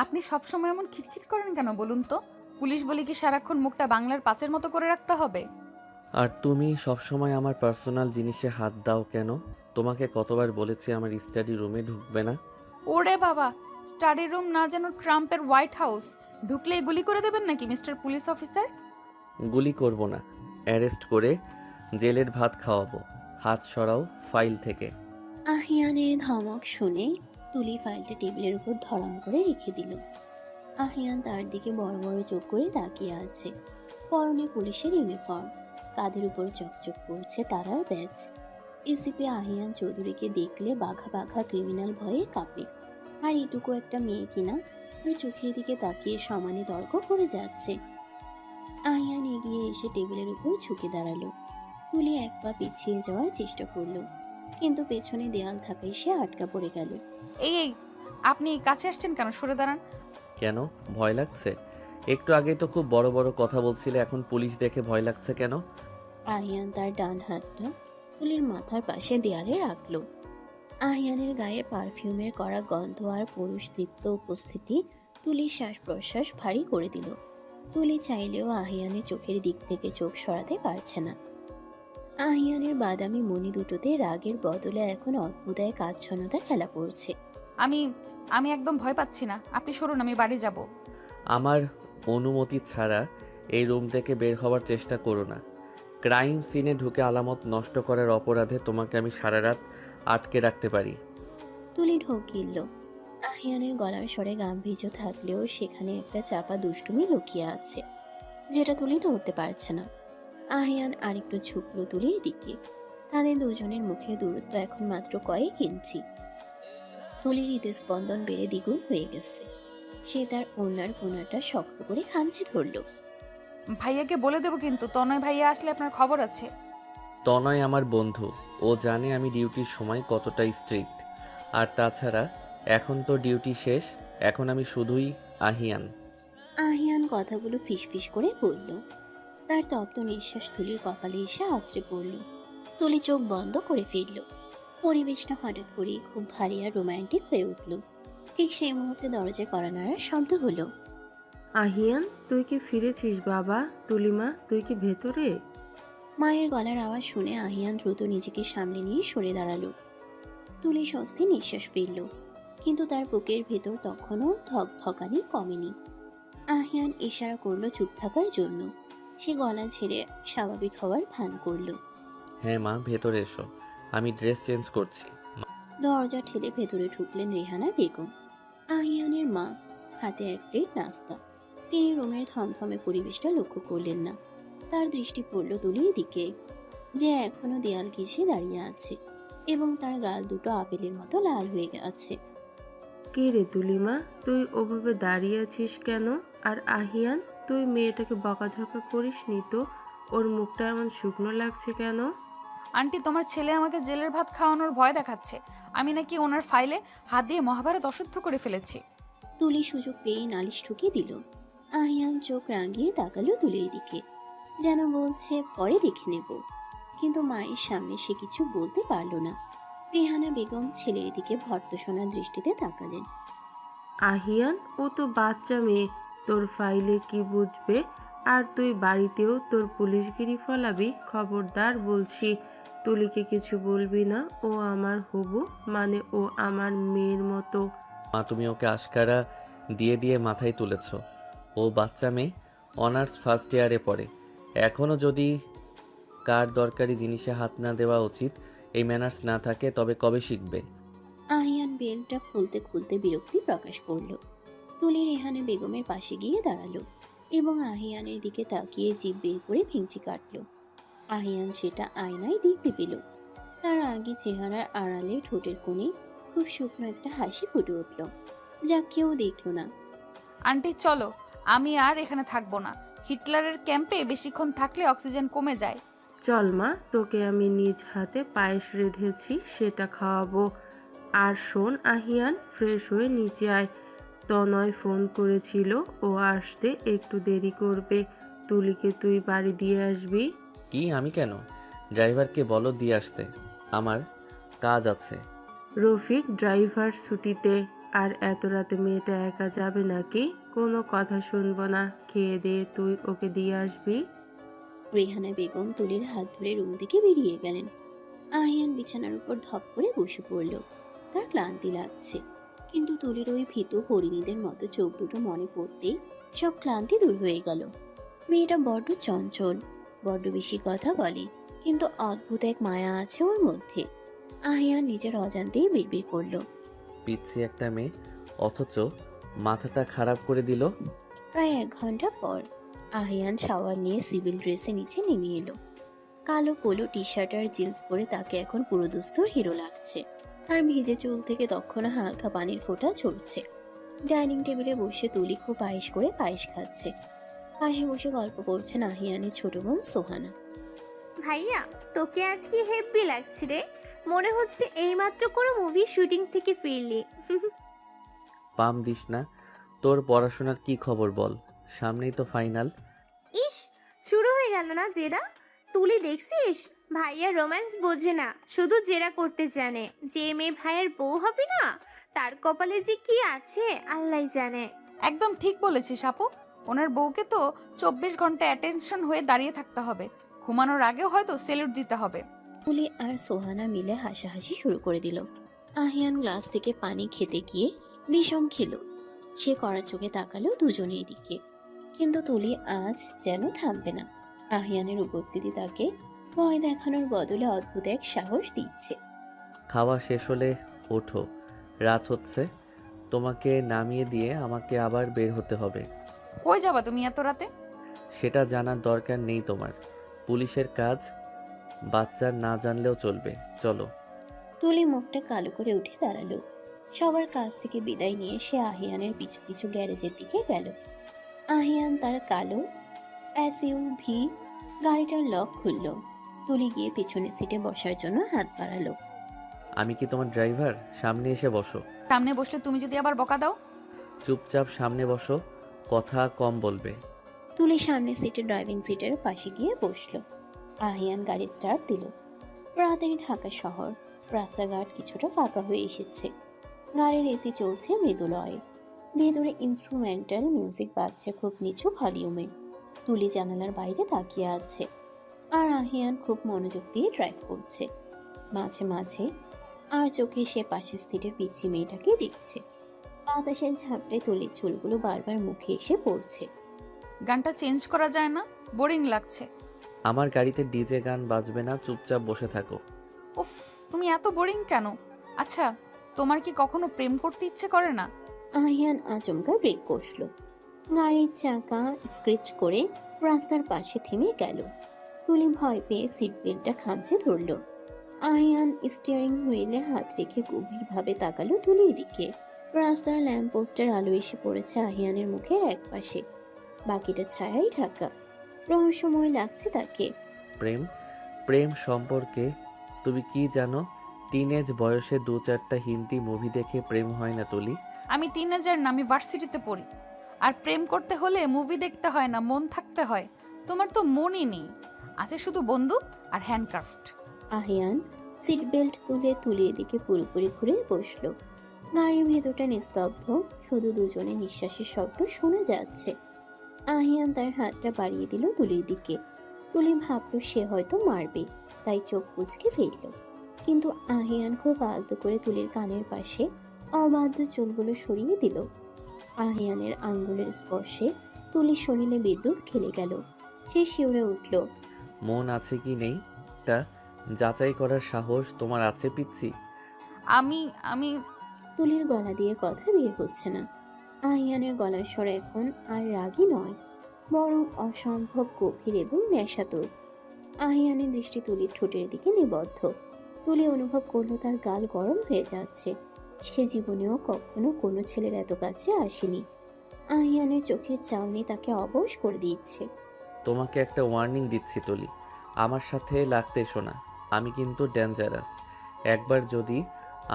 আপনি সবসময় এমন খিটখিট করেন কেন বলুন তো? পুলিশ বলে কি সারাক্ষণ মুখটা বাংলার পাঁচের মতো করে রাখতে হবে? আর তুমি সবসময় আমার পার্সোনাল জিনিসে হাত দাও কেন? তোমাকে কতবার বলেছি আমার স্টাডি রুমে ঢুকবে না? ওরে বাবা! স্টাডি রুম না যেন ট্রাম্পের হোয়াইট হাউস। ঢুকলেই গুলি করে দেবেন নাকি মিস্টার পুলিশ অফিসার? গুলি করব না, অ্যারেস্ট করে জেলের ভাত খাওয়াবো। হাত সরাও ফাইল থেকে। আহিয়ানের ধমক শুনে তুলি ফাইলটা টেবিলের উপর ধরাম করে রেখে দিল। আহিয়ান তার দিকে বড় বড় চোখ করে তাকিয়ে আছে। পরনে পুলিশের ইউনিফর্ম, কাঁধের উপর চকচক করছে তারার ব্যাজ। এসিপি আহিয়ান চৌধুরীকে দেখলে বাঘা বাঘা ক্রিমিনাল ভয়ে কাঁপে। আর এটুকু একটা মেয়ে কিনা তার চোখের দিকে তাকিয়ে সমানে তর্ক করে যাচ্ছে। আহিয়ান এগিয়ে এসে টেবিলের উপর ঝুঁকে দাঁড়ালো। তুলি এক পা পিছিয়ে যাওয়ার চেষ্টা করলো, কিন্তু পেছনে দেয়াল থাকায় সে আটকা পড়ে গেল। এই, আপনি কাছে আসছেন কেন? সরে দাঁড়ান। কেন, ভয় লাগছে? একটু আগেই তো খুব বড় বড় কথা বলছিলে, এখন পুলিশ দেখে ভয় লাগছে কেন? আহিয়ান তার ডান হাতটা তুলির মাথার পাশে দেয়ালে রাখলো। আহিয়ানের গায়ের পারফিউমের করা গন্ধ আর পুরুষদীপ্ত উপস্থিতি তুলির শ্বাস প্রশ্বাস ভারী করে দিল। তুলি চাইলেও আহিয়ানের চোখের দিক থেকে চোখ সরাতে পারছে না। আহিয়ানের বাদামি মণি দুটোতে রাগের বদলে এখন অদ্ভুত এক আচ্ছন্নতা খেলা পড়ছে। আমি আমি একদম ভয় পাচ্ছি না। আপনি সরুন, আমি বাড়ি যাব। আমার অনুমতি ছাড়া এই রুম থেকে বের হওয়ার চেষ্টা করো না। ক্রাইম সিনে ঢুকে আলামত নষ্ট করার অপরাধে তোমাকে আমি সারা রাত আটকে রাখতে পারি। তুলি ঢোক গিলল। আহিয়ানের গলার স্বরে গাম্ভীর্য থাকলেও সেখানে একটা চাপা দুষ্টুমি লুকিয়ে আছে, যেটা তুলি ধরতে পারছে না। আহিয়ান আরেকটু ঝুঁকলো তুলির দিকে। তাদের দুজনের মুখের দূরত্ব এখন মাত্র কয়েক ইঞ্চি। তুলির হৃদস্পন্দন বেড়ে দ্বিগুণ হয়ে গেছে। সে তার ওড়নার কোণাটা শক্ত করে খামচে ধরল। ভাইয়াকে বলে দেবো কিন্তু, তনয় ভাইয়া আসলে আপনার খবর আছে। তনয় আমার বন্ধু, ও জানে আমি ডিউটির সময় কতটা স্ট্রিক্ট। আর তাছাড়া এখন তো ডিউটি শেষ, এখন আমি শুধুই আহিয়ান। আহিয়ান কথাগুলো ফিসফিস করে বলল। তার তপ্ত নিঃশ্বাস তুলির কপালে এসে আছড়ে পড়ল। তুলি চোখ বন্ধ করে ফিরল। পরিবেশটা হঠাৎ করেই খুব ভারী আর রোমান্টিক হয়ে উঠল। ঠিক সেই মুহূর্তে দরজায় কড়া নাড়ার শব্দ হলো। আহিয়ান, তুই কি ফিরেছিস বাবা? তুলিমা, তুই কি ভেতরে? মায়ের গলার আওয়াজ শুনে আহিয়ান দ্রুত নিজেকে সামলে নিয়ে সরে দাঁড়ালো। তুলি স্বস্তি নিঃশ্বাস ফেলল, কিন্তু তার বুকের ভেতর তখনও ধকধকানি কমেনি। আহিয়ান ইশারা করলো চুপ থাকার জন্য। সে গলা ঝেড়ে স্বাভাবিক হওয়ার ভান করলো। হ্যাঁ মা, ভেতরে এসো, আমি ড্রেস চেঞ্জ করছি। দরজা ঠেলে ভেতরে ঢুকলেন রেহানা বেগম, আহিয়ানের মা, হাতে এক প্লেট নাস্তা। তিনি রুমের থমথমে পরিবেশটা লক্ষ্য করলেন না। তার দৃষ্টি পড়ল তুলির দিকে, যে এখনো দেয়াল ঘেঁষে দাঁড়িয়ে আছে এবং তার গাল দুটো আপেলের মতো লাল হয়ে আছে। কে রে তুলিমা, তুই ওভাবে দাঁড়িয়ে আছিস কেন? আর আহিয়ান, তুই মেয়েটাকে বকাঝকা করিস নি তো? ওর মুখটা এমন শুকনো লাগছে কেন? আন্টি, তোমার ছেলে আমাকে জেলের ভাত খাওয়ানোর ভয় দেখাচ্ছে। আমি নাকি ওনার ফাইলে হাত দিয়ে মহাভারত অশুদ্ধ করে ফেলেছি। তুলি সুযোগ পেয়ে নালিশ ঠুকে দিল। আহিয়ান চোখ রাঙিয়ে তাকালো তুলির দিকে, যেন বলছে পরে দেখে নেব। কিন্তু মায়ের সামনে সে কিছু বলতে পারল না। রেহানা বেগম ছেলের দিকে ভর্ৎসনার দৃষ্টিতে তাকালেন। আহিয়ান, ও তো বাচ্চা মেয়ে, তোর ফাইলে কি বুঝবে? আর তুই বাড়িতেও তোর পুলিশগিরি ফলাবি? খবরদার বলছি, তুলিকে কিছু বলবি না। ও আমার হবু, মানে ও আমার মেয়ের মতো। মা, তুমি ওকে আশকারা দিয়ে দিয়ে মাথায় তুলেছ। ও বাচ্চা মেয়ে, অনার্স ফার্স্ট ইয়ারে পড়ে। এখনও যদি কার দরকারি জিনিসে হাত না দেওয়া উচিত এই ম্যানার্স না থাকে, তবে কবে শিখবে? আহিয়ান বেলটা খুলতে খুলতে বিরক্তি প্রকাশ করলো। তুলি রেহানা বেগমের পাশে গিয়ে দাঁড়ালো এবং আহিয়ানের দিকে তাকিয়ে জিভ বের করে ভেঙচি কাটলো। আহিয়ান সেটা আয়নায় দেখতে পেল। তার আগে চেহারার আড়ালে ঠোঁটের কোণে খুব শুকনো একটা হাসি ফুটে উঠল, যা কেউ দেখলো না। আন্টি চলো, আমি আর এখানে থাকবো না। হিটলারের ক্যাম্পে বেশিক্ষণ থাকলে অক্সিজেন কমে যায়। চল মা, তোকে আমি নিজ হাতে পায়েস রেঁধেছি, সেটা খাওয়াবো। আর শোন আহিয়ান, ফ্রেশ হয়ে নিচে আয়। তনয় ফোন করেছিল, ও আসতে একটু দেরি করবে। তুলিকে তুই বাড়ি দিয়ে আসবি। কি, আমি কেন? ড্রাইভারকে বলো দিয়ে আসতে, আমার কাজ আছে। রফিক ড্রাইভার ছুটিতে। আর এত রাতে মেয়েটা একা যাবে নাকি? কোনো কথা শুনবো না, খেয়ে দিয়ে তুই ওকে দিয়ে আসবি। রেহানা বেগম তুলির হাত ধরে রুম থেকে বেরিয়ে গেলেন। আহিয়ান বিছানার উপর ধপ করে বসে পড়ল। তার ক্লান্তি লাগছে, কিন্তু তুলির ওই ভীতু হরিণীদের মতো চোখ দুটো মনে পড়তেই সব ক্লান্তি দূর হয়ে গেল। মেয়েটা বড্ড চঞ্চল, বড্ড বেশি কথা বলে, কিন্তু অদ্ভুত এক মায়া আছে ওর মধ্যে। আহিয়ান নিজের অজান্তেই বিড়বিড় করল। পিচ্ছি একটা মেয়ে, অথচ মাথাটা খারাপ করে দিল। প্রায় 1 ঘন্টা পর আহিয়ান শাওয়ার নিয়ে সিভিল ড্রেসে নিচে নেমে এলো। কালো পোলো টি শার্ট আর জিন্স পরে তাকে এখন পুরো দুস্তর হিরো লাগছে। তার ভিজে চুল থেকে তখনও হালকা পানির ফোঁটা ঝরছে। ডাইনিং টেবিলে বসে তুলি খুব পায়েস করে পায়েস খাচ্ছে। পাশে বসে গল্প করছেন আহিয়ানের ছোট বোন সোহানা। ভাইয়া, তোকে আজকে হেব্বি লাগছে রে। মনে হচ্ছে এইমাত্র কোনো মুভি শুটিং থেকে ফিরলি। পাম দিস না। তোর পড়াশোনার কি খবর বল? সামনেই তো ফাইনাল। ইস, শুরু হয়ে গেল না জেরা। তুলি দেখছিস, ভাইয়া রোম্যান্স বোঝে না, শুধু জেরা করতে জানে। যে মেয়ে ভাইয়ের বউ হবে না, তার কপালে যে কি আছে আল্লাহই জানে। একদম ঠিক বলেছিস আপু। ওনার বউকে তো 24 ঘন্টা অ্যাটেনশন হয়ে দাঁড়িয়ে থাকতে হবে, ঘুমানোর আগেও হয়তো সেলুট দিতে হবে। তুলি আর সোহানা মিলে হাসাহাসি শুরু করে দিল। আহিয়ান গ্লাস থেকে পানি খেতে গিয়ে বিষম খেল। সে কড়া চোখে তাকালো দুজনের দিকে, কিন্তু তুলি আজ যেন থামবে না। আহিয়ানের উপস্থিতি তাকে ভয় দেখানোর বদলে অদ্ভুত এক সাহস দিচ্ছে। খাওয়া শেষ হলে ওঠো, রাত হচ্ছে। তোমাকে নামিয়ে দিয়ে আমাকে আবার বের হতে হবে। কই যাবা তুমি এত রাতে? সেটা জানার দরকার নেই তোমার। পুলিশের কাজ বাচ্চার না জানলেও চলবে, চলো। তুলি মুখটা কালো করে উঠে দাঁড়ালো। সবার কাছ থেকে বিদায় নিয়ে সে আহিয়ানের পিছু পিছু গ্যারেজের দিকে গেল। আহিয়ান তার কালো এসইউভি গাড়িটার লক খুলল। তুলি গিয়ে পিছনের সিটে বসার জন্য হাত বাড়ালো। আমি কি তোমার ড্রাইভার? সামনে এসে বসো। সামনে বসলে তুমি যদি আবার বকা দাও? চুপচাপ সামনে বসো, কথা কম বলবে। তুলি সামনে সিটে ড্রাইভিং সিটের পাশে গিয়ে বসলো। আহিয়ান গাড়ি স্টার্ট দিল। রাতের ঢাকা শহর, রাস্তাঘাট কিছুটা ফাঁকা হয়ে এসেছে। গাড়ির এসি চলছে মৃদু লয়ে। ভেতরে ইনস্ট্রুমেন্টাল মিউজিক বাজছে খুব নিচু ভলিউমে। তুলি জানালার বাইরে তাকিয়ে আছে, আর আহিয়ান খুব মনোযোগ দিয়ে ড্রাইভ করছে। মাঝে মাঝে আর চোখে সে পাশের সিটের পিচ্ছি মেয়েটাকে দেখছে। বাতাসের ঝাপটে তুলির চুলগুলো বারবার মুখে এসে পড়ছে। গানটা চেঞ্জ করা যায় না? বোরিং লাগছে। আমার গাড়িতে ডিজে গান বাজবে না, চুপচাপ বসে থাকো। উফ, তুমি এত বোরিং কেন? আচ্ছা, তোমার কি কখনো প্রেম করতে ইচ্ছে করে না? আহিয়ান আচমকা ব্রেক কষল। গাড়ির চাকা স্ক্র্যাচ করে রাস্তার পাশে থেমে গেল। তুলি ভয় পেয়ে সিট বেল্টটা খামচে ধরল। আহিয়ান স্টিয়ারিং হুইলে হাত রেখে গভীরভাবে তাকালো তুলির দিকে। রাস্তার ল্যাম্পপোস্টের আলো এসে পড়েছে আহিয়ানের মুখের এক পাশে, বাকিটা ছায়াই ঢাকা। রহস্যময় লাগছে তাকে। প্রেম প্রেম সম্পর্কে তুমি কি জানো? টিনেজ বয়সে 2-4টা হিন্দি মুভি দেখে প্রেম হয় না তুলি। আমি টিনেজার না, আমি ভার্সিটিতে পড়ি। আর প্রেম করতে হলে মুভি দেখতে হয় না, মন থাকতে হয়। তোমার তো মনই নেই, আছে শুধু বন্দুক আর হ্যান্ডক্রাফট। আহিয়ান সিট বেল্ট তুলে তুলির দিকে পুরোপুরি ঘুরে বসলো। গাড়ির ভেতরটা নিস্তব্ধ, শুধু দুজনে নিঃশ্বাসের শব্দ শোনা যাচ্ছে। আহিয়ান তার হাতটা বাড়িয়ে দিল তুলির দিকে। তুলি ভাবল সে হয়তো মারবে, তাই চোখ কুঁচকে ফেলল। কিন্তু আহিয়ান খুব আলতো করে তুলির কানের পাশে অবাধ্য চুলগুলো সরিয়ে দিল। আহিয়ানের আঙ্গুলের স্পর্শে তুলির শরীরে বিদ্যুৎ খেলে গেল। সে শিউরে উঠল। মন আছে কি নেই তা যাচাই করার সাহস তোমার আছে পিচ্ছি? আমি আমি তুলির গলা দিয়ে কথা বের হচ্ছে না। আহিয়ানের গলার স্বর এখন আর রাগী নয়, বরং অসম্ভব গভীর এবং নেশাতুর। আহিয়ানের দৃষ্টি তুলির ঠোঁটের দিকে নিবদ্ধ। তুলি অনুভব করলো তার গাল গরম হয়ে যাচ্ছে। সে জীবনেও কখনো কোনো ছেলের এত কাছে আসেনি। আহিয়ানের চোখের চাউনি তাকে অবশ করে দিচ্ছে। তোমাকে একটা ওয়ার্নিং দিচ্ছি তুলি, আমার সাথে লাগতে এসো না। আমি কিন্তু ডেঞ্জারাস। একবার যদি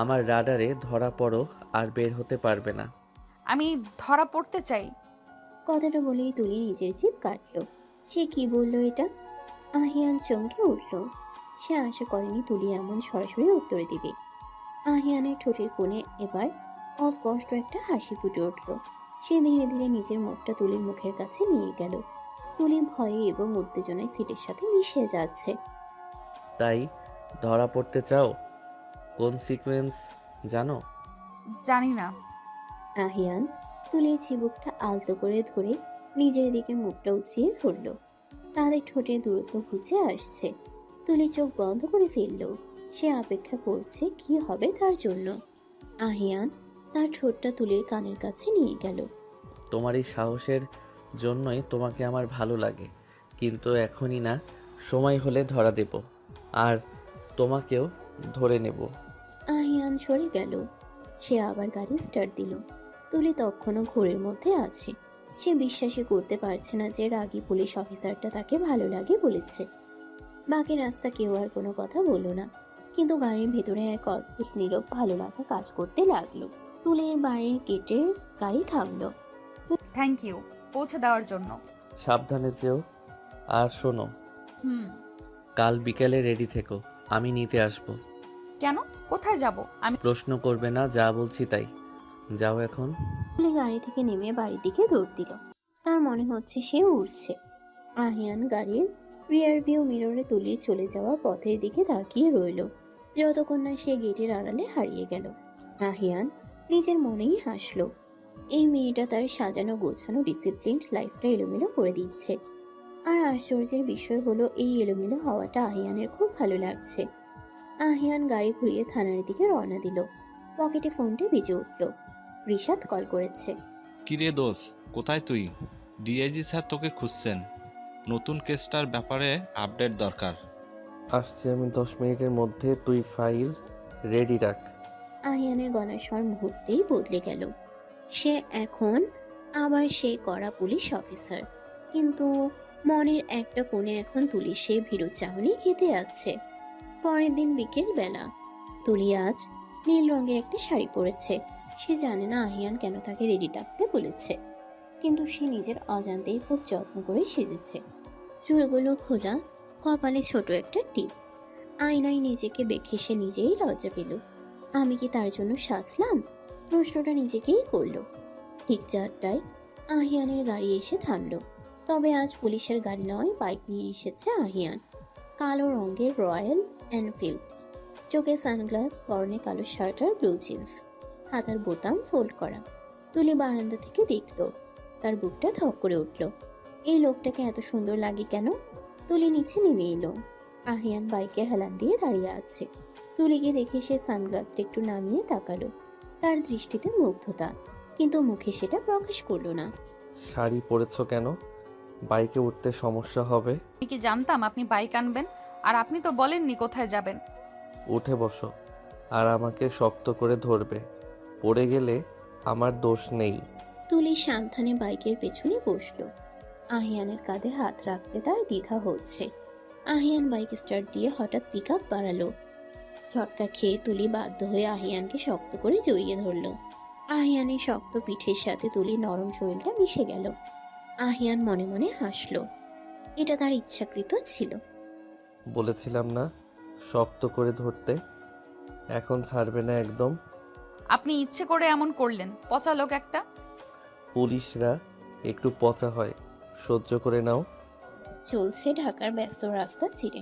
আমার রাডারে ধরা পড়ো আর বের হতে পারবে না। আমি ধরা পড়তে চাই। কথাটা বলেই তুলি নিজের জিভ কাটল। সে কি বললো এটা? আহিয়ান চমকে উঠল। সে আশা করেনি তুলি এমন সরাসরি উত্তর দিবে। আহিয়ানের ঠোঁটের কোণে এবার অস্পষ্ট একটা হাসি ফুটে উঠল। সে ধীরে ধীরে নিজের মুখটা তুলির মুখের কাছে নিয়ে গেল। তুলি ভয়ে এবং উত্তেজনায় সিটের সাথে মিশে যাচ্ছে। তাই ধরা পড়তে চাও? কোন সিকোয়েন্স জানো? জানি না। আহিয়ান তুলির চিবুকটা আলতো করে ধরে নিজের দিকে মুখটা উঁচিয়ে ধরল। তাদের ঠোঁটে দূরত্ব ঘুচে আসছে। তুলি চোখ বন্ধ করে ফেলল। সে অপেক্ষা করছে কি হবে তার জন্য। আহিয়ান তার ঠোঁটটা তুলির কানের কাছে নিয়ে গেল। তোমার এই সাহসের জন্যই তোমাকে আমার ভালো লাগে, কিন্তু এখনই না, সময় হলে ধরা দেব আর তোমাকেও ধরে নেব। আহিয়ান সরে গেল। সে আবার গাড়ি স্টার্ট দিল। তুলি তখনও ঘোরের মধ্যে আছে। সে বিশ্বাসই করতে পারছে না যে রাগী পুলিশ অফিসারটা তাকে ভালো লাগে বলেছে। বাকি রাস্তা কেউ আর কোনো কথা বলল না, কিন্তু গাড়ির ভেতরে এক অদ্ভুত নীরব ভালো লাগা কাজ করতে লাগলো। তুলির বাড়ির গেটের গাড়ি থামলো। থ্যাংক ইউ পৌঁছে দেওয়ার জন্য। সাবধানে যেও। আর শোনো, হুম। কাল বিকেলে রেডি থেকো, আমি নিতে আসব। কেন? কোথায় যাব? আমি প্রশ্ন করবে না, যা বলছি তাই। যাও এখন। তুলি গাড়ি থেকে নেমে বাড়ির দিকে দৌড় দিল। তার মনে হচ্ছে সে উঠছে। আহিয়ান গাড়ির রিয়ার ভিউ মিররে তুলির চলে যাওয়ার পথের দিকে তাকিয়ে রইল, যতক্ষণ না সে গেটের আড়ালে হারিয়ে গেল। আহিয়ান নিজের মনেই হাসলো। এই মেয়েটা তার সাজানো গোছানো ডিসিপ্লিনড লাইফটা এলোমেলো করে দিচ্ছে। আর আশ্চর্যের বিষয় হলো এই এলোমেলো হওয়াটা আহিয়ানের খুব ভালো লাগছে। আহিয়ান গাড়ি ঘুরিয়ে থানার দিকে রওনা দিল। পকেটে ফোনটা বেজে উঠল। রিশাদ কল করেছে। কিরে দোষ, কোথায় তুই? ডিআইজি স্যার তোকে খুঁজছেন, নতুন কেসটার ব্যাপারে আপডেট দরকার। আসছি আমি 10 মিনিটের মধ্যে, তুই ফাইল রেডি রাখ। আহিয়ানের গলার স্বর মুহূর্তেই বদলে গেল। সে এখন আবার সেই কড়া পুলিশ অফিসার, কিন্তু মনের একটা কোণে এখন তুলি সে ভীরু চাহনি হেঁটে আছে। পরের দিন বিকেল বেলা তুলি আজ নীল রঙের একটা শাড়ি পরেছে। সে জানে না আহিয়ান কেন তাকে রেডি রাখতে বলেছে, কিন্তু সে নিজের অজান্তেই খুব যত্ন করে সেজেছে। চুলগুলো খোলা, কপালে ছোট একটা টিপ। আয়নায় নিজেকে দেখে সে নিজেই লজ্জা পেল। আমি কি তার জন্য সাজলাম? প্রশ্নটা নিজেকেই করলো। ঠিক 4টায় আহিয়ানের গাড়ি এসে থামলো। তবে আজ পুলিশের গাড়ি নয়, বাইক নিয়ে এসেছে আহিয়ান। কালো রঙের রয়্যাল এনফিল্ড, চোখে সানগ্লাস, পরনে কালো শার্ট আর ব্লু জিন্স, হাতার বোতাম ফোল্ড করা। তুলি বারান্দা থেকে দেখলো। তার বুকটা ধক করে উঠল। এই লোকটাকে এত সুন্দর লাগে কেন? তুলি নিচে নেমে এলো। আহিয়ান বাইকে হেলান দিয়ে দাঁড়িয়ে আছে। তুলিকে দেখে সে সানগ্লাসটা একটু নামিয়ে তাকালো। তার দৃষ্টিতে মুগ্ধতা, কিন্তু মুখে সেটা প্রকাশ করলো না। শাড়ি পরেছো কেন? বাইকে উঠতে সমস্যা হবে। আমি কি জানতাম আপনি বাইক আনবেন? আর আপনি তো বলেননি কোথায় যাবেন। উঠে বসো আর আমাকে শক্ত করে ধরবে, পড়ে গেলে আমার দোষ নেই। তুলি সাবধানে বাইকের পেছনে বসলো। আহিয়ানের কাঁধে হাত রাখতে তার দ্বিধা হচ্ছে। আহিয়ান বাইক স্টার্ট দিয়ে হঠাৎ পিক আপ বাড়ালো। ঝটকা খেয়ে তুলি বাধ্য হয়ে আহিয়ানকে শক্ত করে জড়িয়ে ধরলো। আহিয়ানের শক্ত পিঠের সাথে তুলির নরম শরীরটা মিশে গেল। আহিয়ান মনে মনে হাসলো। এটা তার ইচ্ছাকৃত ছিল। বলেছিলাম না শক্ত করে ধরতে, এখন ছাড়বে না একদম। আপনি ইচ্ছে করে এমন করলেন, পচা লোক একটা। পুলিশরা একটু পচা হয়, সহ্য করে নাও। চলছে ঢাকার ব্যস্ত রাস্তা চিরে।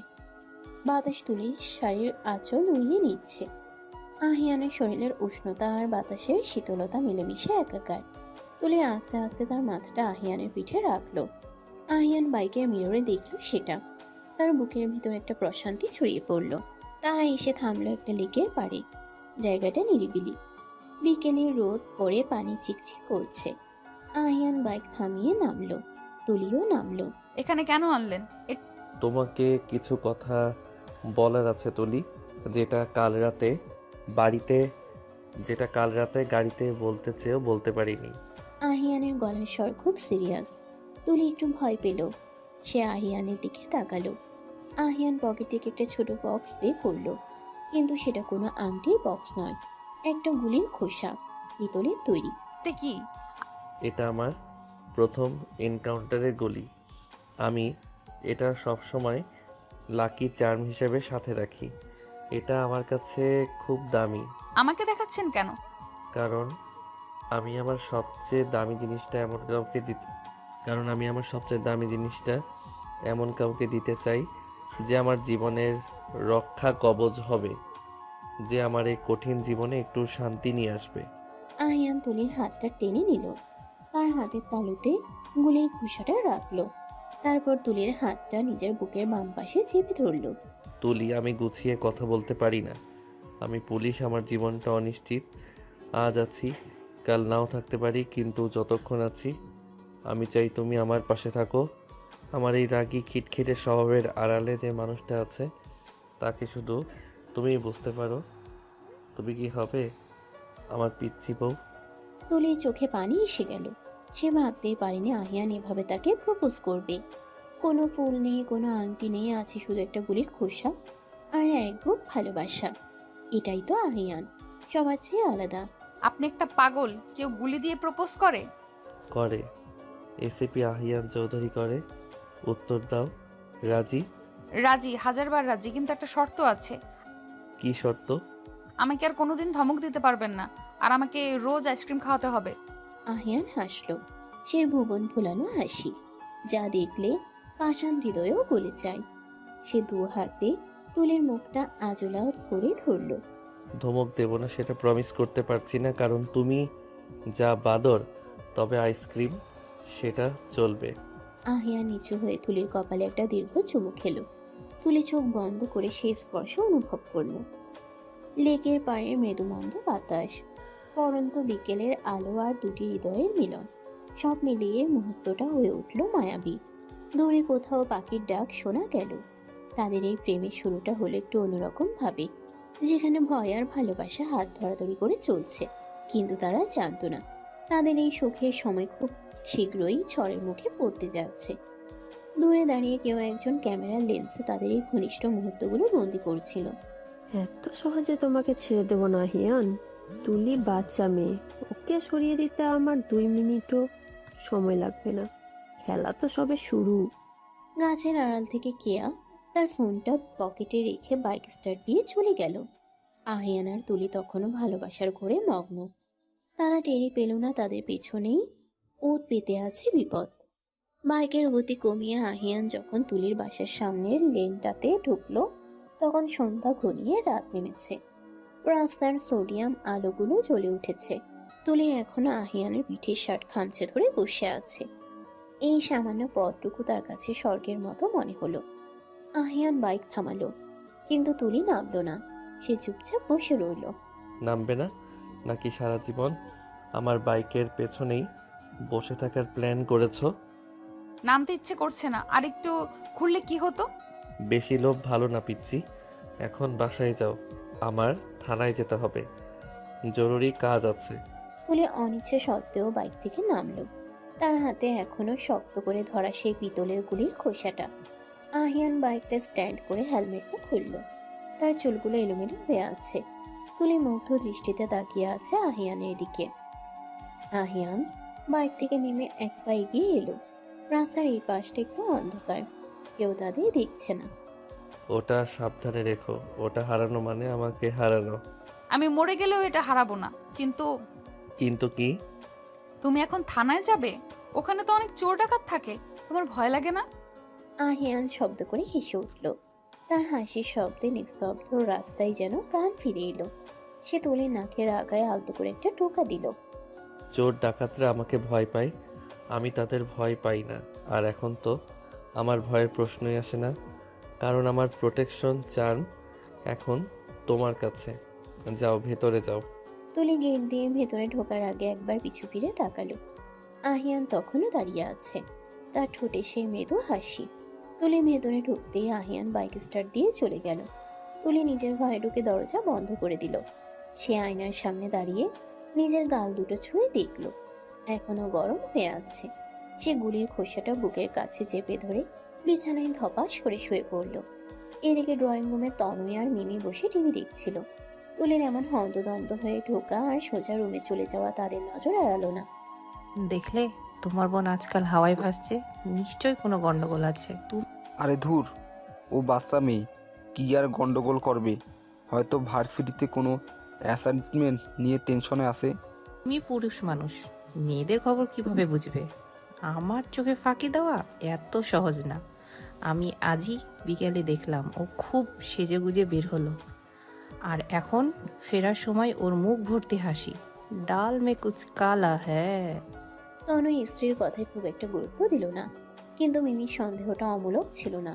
বাতাস তুলি শাড়ির আঁচল উড়িয়ে নিচ্ছে। আহিয়ানের শরীরের উষ্ণতা আর বাতাসের শীতলতা মিলেমিশে একাকার। তুলি আস্তে আস্তে তার মাথাটা আহিয়ানের পিঠে রাখলো। আহিয়ান বাইকের মিররে দেখলো সেটা। তার বুকের ভিতর একটা প্রশান্তি ছড়িয়ে পড়লো। তারা এসে থামলো একটা লেকের পাড়ে। জায়গাটা নিরিবিলি। বিকেলের রোদ পড়ে পানি চিকচিক করছে। আহিয়ান বাইক থামিয়ে নামলো। তুলিও নামলো। এখানে কেন আনলেন? তোমাকে কিছু কথা বলার আছে তুলি, যেটা কাল রাতে বাড়িতে গাড়িতে বলতে চেয়েও বলতে পারিনি। আহিয়ানের গলার স্বর খুব সিরিয়াস। তুলি একটু ভয় পেল। সে আহিয়ানের দিকে তাকালো। আহিয়ান পকেট থেকে একটা ছোট বক্স বের করলো, কিন্তু সেটা কোনো আংটির বক্স নয়, একটা গুলির খোসা, পিতলের তৈরি। এটা কি? এটা আমার প্রথম এনকাউন্টারের গুলি। আমি এটা সবসময় লাকি চার্ম হিসেবে সাথে রাখি। এটা আমার কাছে খুব দামি। আমাকে দেখাচ্ছেন কেন? কারণ আমি আমার সবচেয়ে দামি জিনিসটা এমন কাউকে দিতে চাই যে আমার জীবনের রক্ষা কবচ হবে, যে আমার এই কঠিন জীবনে একটু শান্তি নিয়ে আসবে। আহিয়ান তুলির হাতটা টেনে নিল, তার হাতের তালুতে গুলির খোসাটা রাখলো। তারপর তুলির হাতটা নিজের বুকের বাম পাশে চেপে ধরলো। তুলি, আমি গুছিয়ে কথা বলতে পারি না। আমি পুলিশ, আমার জীবনটা অনিশ্চিত। আজ আছি, কাল নাও থাকতে পারি, কিন্তু যতক্ষণ আছি আমি চাই তুমি আমার পাশে থাকো। আমার এই রাগী খিটখিটে স্বভাবের আড়ালে যে মানুষটা আছে তাকে শুধু তুমিই বুঝতে পারো। তুমি কি হবে আমার পিচ্চি বউ? তুলির চোখে পানি এসে গেল। সে ভাবতেই পারেনি আহিয়ান এভাবে তাকে প্রপোজ করবে। কোনো ফুল নেই, কোনো আংটি নেই, আছে শুধু একটা গুলির খোসা আর এক বুক ভালোবাসা। এটাই তো আহিয়ান, সবার চেয়ে আলাদা। আপনি একটা পাগল। কেউ গুলি দিয়ে প্রপোজ করে? করে। এসিপি আহিয়ান চৌধুরী করে। উত্তর দাও, রাজি? রাজি, হাজারবার রাজি, কিন্তু একটা শর্ত আছে। কি শর্ত? আমাকে আর কোনোদিন ধমক দিতে পারবেন না, আর আমাকে রোজ আইসক্রিম খাওয়াতে হবে। আহিয়ান হাসলো, সে ভুবন ভুলানো হাসি, যা দেখলে পাষাণ হৃদয়েও গলে যায়। সে দু হাতে তুলির মুখটা আজলা করে ধরলো। ধমক দেব না সেটা প্রমিস করতে পারছি না, কারণ তুমি যা বাদর, তবে আইসক্রিম সেটা চলবে। আহিয়ান নিচু হয়ে তুলির কপালে একটা দীর্ঘ চুমু খেলো। তুলি চোখ বন্ধ করে সে স্পর্শ অনুভব করলো। লেকের পাড়ের মৃদুমন্দ বাতাস, পরন্ত বিকেলের আলো আর দুটি হৃদয়ের মিলন, সব মিলিয়ে মুহূর্তটা হয়ে উঠল মায়াবী। দূরে কোথাও পাখির ডাক শোনা গেল। তাদের এই প্রেমের শুরুটা হলো একটু অন্যরকম ভাবে, যেখানে ভয় আর ভালোবাসা হাত ধরাধরি করে চলছে। কিন্তু তারা জানতো না তাদের এই সুখের সময় খুব শীঘ্রই ঝড়ের মুখে পড়তে যাচ্ছে। দূরে দাঁড়িয়ে কেউ একজন ক্যামেরার লেন্সে তাদের এই ঘনিষ্ঠ মুহূর্তগুলো বন্দি করছিল। এত সহজে তোমাকে ছেড়ে দেবো না হিয়ান। তুলি বাচ্চা মেয়ে, ওকে সরিয়ে দিতে আমার 2 মিনিটও সময় লাগবে না। খেলা তো সবে শুরু। গাছের আড়াল থেকে কেয়া তার ফোনটা পকেটে রেখে বাইক স্টার্ট দিয়ে চলে গেল। আহিয়ান আর তুলি তখনও ভালোবাসার ঘোরে মগ্ন। তারা টেরি পেল না তাদের পেছনেই ওত পেতে আছে বিপদ। বাইকের গতি কমিয়ে আহিয়ান যখন তুলির বাসার সামনের লেনটাতে ঢুকলো, তখন সন্ধ্যা ঘনিয়ে রাত নেমেছে। রাস্তার সোডিয়াম আলোগুলো জ্বলে উঠেছে। তুলি এখনো আহিয়ানের পিঠের শার্ট খামচে ধরে বসে আছে। এই সামান্য পথটুকু তার কাছে স্বর্গের মতো মনে হলো। আহিয়ান বাইক থামালো, কিন্তু তুলি নামলো না। সে চুপচাপ বসে রইল। নামবে না নাকি সারা জীবন আমার বাইকের পেছনেই বসে থাকার প্ল্যান করেছো? নামতে ইচ্ছে করছে না, আর একটু খুললে কি হতো? বেশি লোভ ভালো না পিচ্ছি। এখন বাসায় যাও, আমার থানায় যেতে হবে, জরুরি কাজ আছে। তুলি অনিচ্ছে সত্ত্বেও বাইক থেকে নামলো। তার হাতে এখনো শক্ত করে ধরা সেই পিতলের গুলির খোসাটা। আহিয়ান বাইকটা স্ট্যান্ড করে হেলমেটটা খুলল। তার চুলগুলো এলোমেলো হয়ে আছে। তুলি মুগ্ধ দৃষ্টিতে তাকিয়ে আছে আহিয়ানের দিকে। আহিয়ান বাইক থেকে নেমে এক পা এগিয়ে এলো। রাস্তার এই পাশটা একটু অন্ধকার, কেউ তাদের দেখছে না। ওটা সাবধানে রেখো, ওটা হারানো মানে আমাকে হারানো। আমি মরে গেলেও এটা হারাবো না। কিন্তু কিন্তু কি? তুমি এখন থানায় যাবে? ওখানে তো অনেক চোর ডাকাত থাকে, তোমার ভয় লাগে না? আহিয়ান শব্দ করে হেসে উঠল। তার হাসির শব্দে নিস্তব্ধ রাস্তায় যেন প্রাণ ফিরে এলো। সে তুলে নাকের আগায় আলতো করে একটা টোকা দিল। চোর ডাকাতরা আমাকে ভয় পায়, আমি তাদের ভয় পাই না। আর এখন তো আমার ভয়ের প্রশ্নই আসে না, কারণ আমার প্রোটেকশন চার্ম এখন তোমার কাছে। যাও, ভেতরে যাও। তুলি গেট দিয়ে ভেতরে ঢোকার আগে একবার পিছু ফিরে তাকালো। আহিয়ান তখনও দাঁড়িয়ে আছে, তার ঠোঁটে সেই মৃদু হাসি। তুলি ভেতরে ঢুকতেই আহিয়ান বাইক স্টার্ট দিয়ে চলে গেল। তুলি নিজের ঘরে ঢুকে দরজা বন্ধ করে দিল। সে আয়নার সামনে দাঁড়িয়ে নিজের গাল দুটো ছুঁয়ে দেখল, এখনো গরম হয়ে আছে। সে গুলির খোসাটা বুকের কাছে চেপে ধরে বিছানায় ধপাস করে শুয়ে পড়ল। এদিকে ড্রয়িং রুমে তনয় আর মিমি বসে টিভি দেখছিল। তুলির এমন হন্তদন্ত হয়ে ঢোকা আর সোজা রুমে চলে যাওয়া তাদের নজর এড়ালো না। দেখলে তোমার বোন আজকাল হাওয়ায় ভাসছে, নিশ্চয়ই কোনো গন্ডগোল আছে। আরে ধুর, ও বাচ্চা মেয়ে, কি আর গন্ডগোল করবে? হয়তো ভার্সিটিতে কোনো অ্যাসাইনমেন্ট নিয়ে টেনশনে আছে। তুমি পুরুষ মানুষ, মেয়েদের খবর কিভাবে বুঝবে? আমার চোখে ফাঁকি দেওয়া এত সহজ না। আমি আজই বিকেলে দেখলাম ও খুব সেজেগুজে বের হলো, আর এখন ফেরার সময় ওর মুখ ভর্তি হাসি। ডাল মে কুচ কালা হ্যাঁ। তনু স্ত্রীর কথায় খুব একটা গুরুত্ব দিল না, কিন্তু মিমির সন্দেহটা অমূলক ছিল না।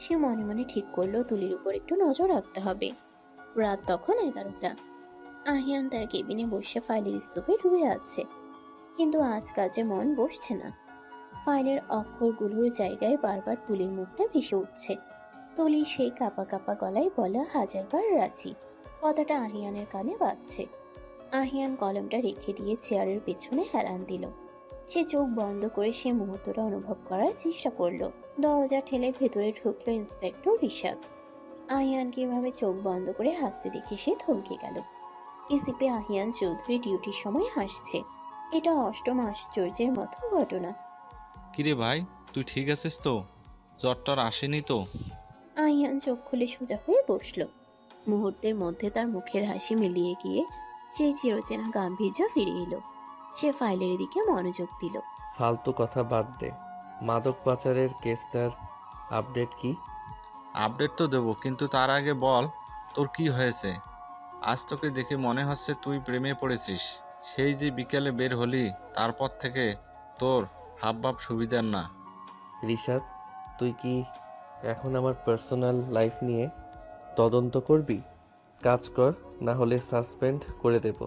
সে মনে মনে ঠিক করলো তুলির উপর একটু নজর রাখতে হবে। রাত তখন 11টা। আহিয়ান তার কেবিনে বসে ফাইলের স্তূপে ডুবে আছে, কিন্তু আজ কাজে মন বসছে না। ফাইলের অক্ষরগুলোর জায়গায় বারবার তুলির মুখটা ভেসে উঠছে। তুলি সেই কাপা কাপা গলায় বলা হাজারবার রাজি কথাটা আহিয়ানের কানে বাজছে। আহিয়ান কলমটা রেখে দিয়ে চেয়ারের পেছনে হেলান দিল। সে চোখ বন্ধ করে সে মুহূর্তটা অনুভব করার চেষ্টা করলো। দরজা ঠেলে ভেতরে ঢুকলো ইন্সপেক্টর ঋষাদ। আহিয়ানকে এভাবে চোখ বন্ধ করে হাসতে দেখে সে থমকে গেল। এসিপি আহিয়ান চৌধুরী ডিউটির সময় হাসছে। এটা অষ্টম আশ্চর্যের মতো ঘটনা। কিরে ভাই, তুই ঠিক আছিস তো? জ্বরটার আসেনি তো? আহিয়ান চোখ খুলে সোজা হয়ে বসলো। মুহূর্তের মধ্যে তার মুখের হাসি মিলিয়ে গিয়ে সেই চিরচেনা গাম্ভীর্য ফিরে এলো। সে ফাইলের দিকে মনোযোগ দিল। ফালতু কথা বাদ দে, মাদক পাচারের কেসটার আপডেট কি? আপডেট তো দেবো, কিন্তু তার আগে বল তোর কি হয়েছে? আজ তোকে দেখে মনে হচ্ছে তুই প্রেমে পড়েছিস। সেই যে বিকেলে বের হলি, তারপর থেকে তোর হাবভাব সুবিধার না। রিশাদ, তুই কি এখন আমার পার্সোনাল লাইফ নিয়ে তদন্ত করবি? কাজ কর, না হলে সাসপেন্ড করে দেব।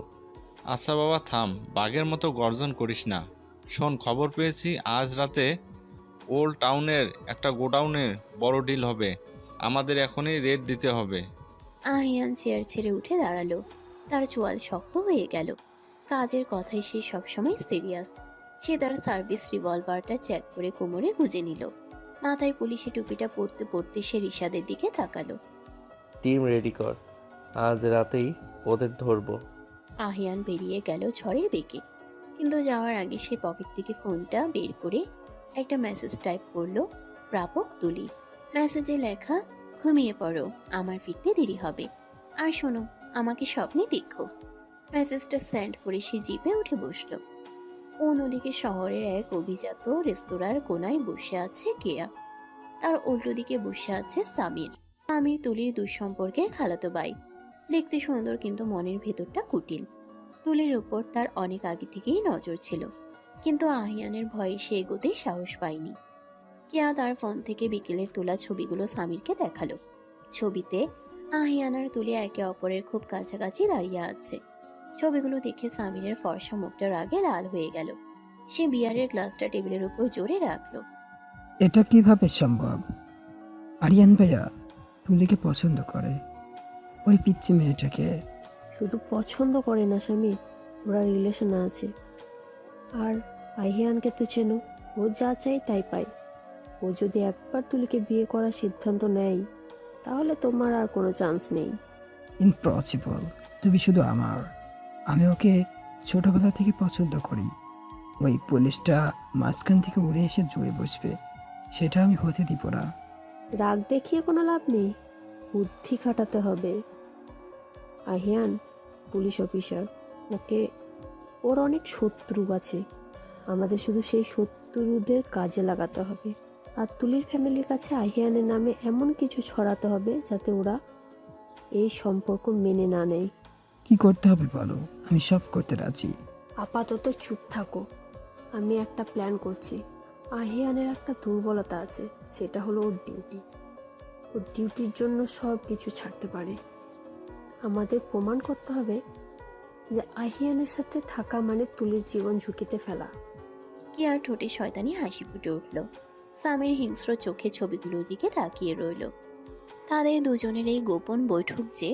আচ্ছা বাবা থাম, বাঘের মতো গর্জন করিস না। শোন, খবর পেয়েছি আজ রাতে ওল্ড টাউনের একটা গোডাউনের বড় ডিল হবে। আমাদের এখনই রেড দিতে হবে। আহিয়ান চেয়ার ছেড়ে উঠে দাঁড়ালো। তার চোয়াল শক্ত হয়ে গেল। কাজের কথায় সে সবসময় সিরিয়াস। সে তার সার্ভিস রিভলভারটা চেক করে কোমরে গুজে নিল। মাথায় পুলিশি টুপিটা পরতে পরতে সে রিশাদের দিকে তাকালো। টিম রেডি কর, আজ রাতেই ওদের ধরবো। আহিয়ান বেরিয়ে গেল ঝড়ের বেগে, কিন্তু যাওয়ার আগে সে পকেট থেকে ফোনটা বের করে একটা মেসেজ টাইপ করলো। প্রাপক তুলি। মেসেজে লেখা, ঘুমিয়ে পড়ো, আমার ফিরতে দেরি হবে। আর শোনো, আমাকে স্বপ্নে দেখো। মেসেজটা সেন্ড করে সে জিপে উঠে বসলো। অন্যদিকে শহরের এক অভিজাত রেস্তোরাঁর কোনায় বসে আছে কেয়া। তার উল্টো দিকে বসে আছে সামির। সামির তুলির দুঃসম্পর্কের খালাতো ভাই। দেখতে সুন্দর, কিন্তু মনের ভেতরটা কুটিল। তুলির উপর তার অনেক আগে থেকেই নজর ছিল, কিন্তু আহিয়ানের ভয়ে সে এগোতে সাহস পায়নি। কেয়া তার ফোন থেকে বিকেলের তোলা ছবিগুলো সামিরকে দেখালো। ছবিতে আহিয়ান আর তুলি একে অপরের খুব কাছাকাছি দাঁড়িয়ে আছে। ছবিগুলো দেখে সামিরের ফর্সা মুখটা রাগে লাল হয়ে গেল। সে বিয়ারের গ্লাসটা টেবিলের উপর জোরে রাখলো। এটা কিভাবে সম্ভব? আরিয়ান ভাইয়া তুলিকে পছন্দ করে, ওই পিচ্চি মেয়েটাকে। শুধু পছন্দ করে না স্বামী, ওরা রিলেশন আছে। আর আহিয়ানকে তো চেনো, ও যা চাই তাই পায়। ও যদি একবার তুলিকে বিয়ে করার সিদ্ধান্ত নেয়, তাহলে তোমার আর কোনো চান্স নেই। ইম্পসিবল, তুমি শুধু আমার। আমি ওকে ছোটবেলা থেকে পছন্দ করি। ওই পুলিশটা মাঝখান থেকে উড়ে এসে জুড়ে বসবে, সেটা আমি হতে দিব না। রাগ দেখিয়ে কোনো লাভ নেই, বুদ্ধি খাটাতে হবে। আহিয়ান পুলিশ অফিসার, ওর অনেক শত্রু আছে। আমাদের শুধু সেই শত্রুদের কাজে লাগাতে হবে। আর তুলির ফ্যামিলির কাছে আহিয়ানের নামে এমন কিছু ছড়াতে হবে যাতে ওরা এই সম্পর্ক মেনে না নেয়। কি করতে হবে বলো, আমি সব করতে রাজি। আপাতত চুপ থাকো, আমি একটা প্ল্যান করছি। আহিয়ানের একটা দুর্বলতা আছে, সেটা হলো ওর ডিউটি। ওর ডিউটির জন্য সব কিছু ছাড়তে পারে। আমাদের প্রমাণ করতে হবে যে আহিয়ানের সাথে থাকা মানে তুলির জীবন ঝুঁকিতে ফেলা। কেয়ার ঠোঁটে শয়তানি হাসি ফুটে উঠল। সামির হিংস্র চোখে ছবিগুলোর দিকে তাকিয়ে রইল। তাদের দুজনের এই গোপন বৈঠক যে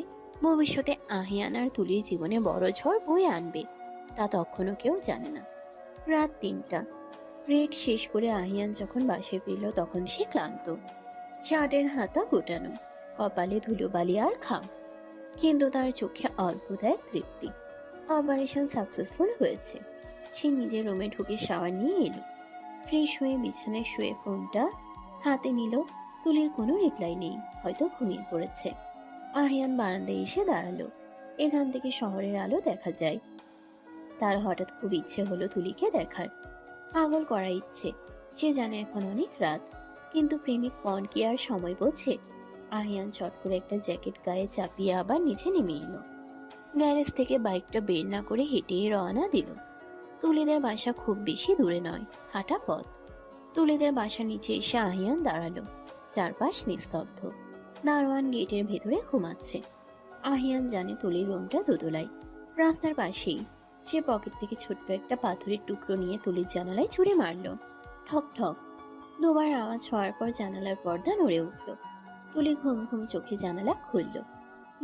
ভবিষ্যতে আহিয়ান আর তুলির জীবনে বড় ঝড় বয়ে আনবে, তা তখনও কেউ জানে না। রাত 3টা। রেড শেষ করে আহিয়ান যখন বাসে ফিরল তখন সে ক্লান্ত। শার্টের হাতা গোটানো, কপালে ধুলোবালি আর ঘাম, কিন্তু তার চোখে অদ্ভুত এক তৃপ্তি। অপারেশন সাকসেসফুল হয়েছে। সে নিজের রুমে ঢুকে শাওয়ার নিয়ে এলো। ফ্রেশ হয়ে বিছানায় শুয়ে ফোনটা হাতে নিল। তুলির কোনো রিপ্লাই নেই, হয়তো ঘুমিয়ে পড়েছে। আহিয়ান বারান্দায় এসে দাঁড়ালো। এখান থেকে শহরের আলো দেখা যায়। তার হঠাৎ খুব ইচ্ছে হলো তুলিকে দেখার। পাগল করা ইচ্ছে। সে জানে এখন অনেক রাত, কিন্তু প্রেমিক মন কি আর সময় বোঝে? আহিয়ান চট করে একটা জ্যাকেট গায়ে চাপিয়ে আবার নিচে নেমে এলো। গ্যারেজ থেকে বাইকটা বের না করে হেঁটে রওনা দিল। তুলিদের বাসা খুব বেশি দূরে নয়, হাঁটা পথ। তুলিদের বাসার নিচে এসে আহিয়ান দাঁড়ালো। চারপাশ নিস্তব্ধ। দারোয়ান গেটের ভেতরে ঘুমাচ্ছে। আহিয়ান জানে তুলির রুমটা দোতলায়, রাস্তার পাশেই। সে পকেট থেকে ছোট্ট একটা পাথরের টুকরো নিয়ে তুলির জানালায় ছুঁড়ে মারল। ঠক ঠক দুবার আওয়াজ হওয়ার পর জানালার পর্দা নড়ে উঠল। তুলি ঘুম ঘুম চোখে জানালা খুলল।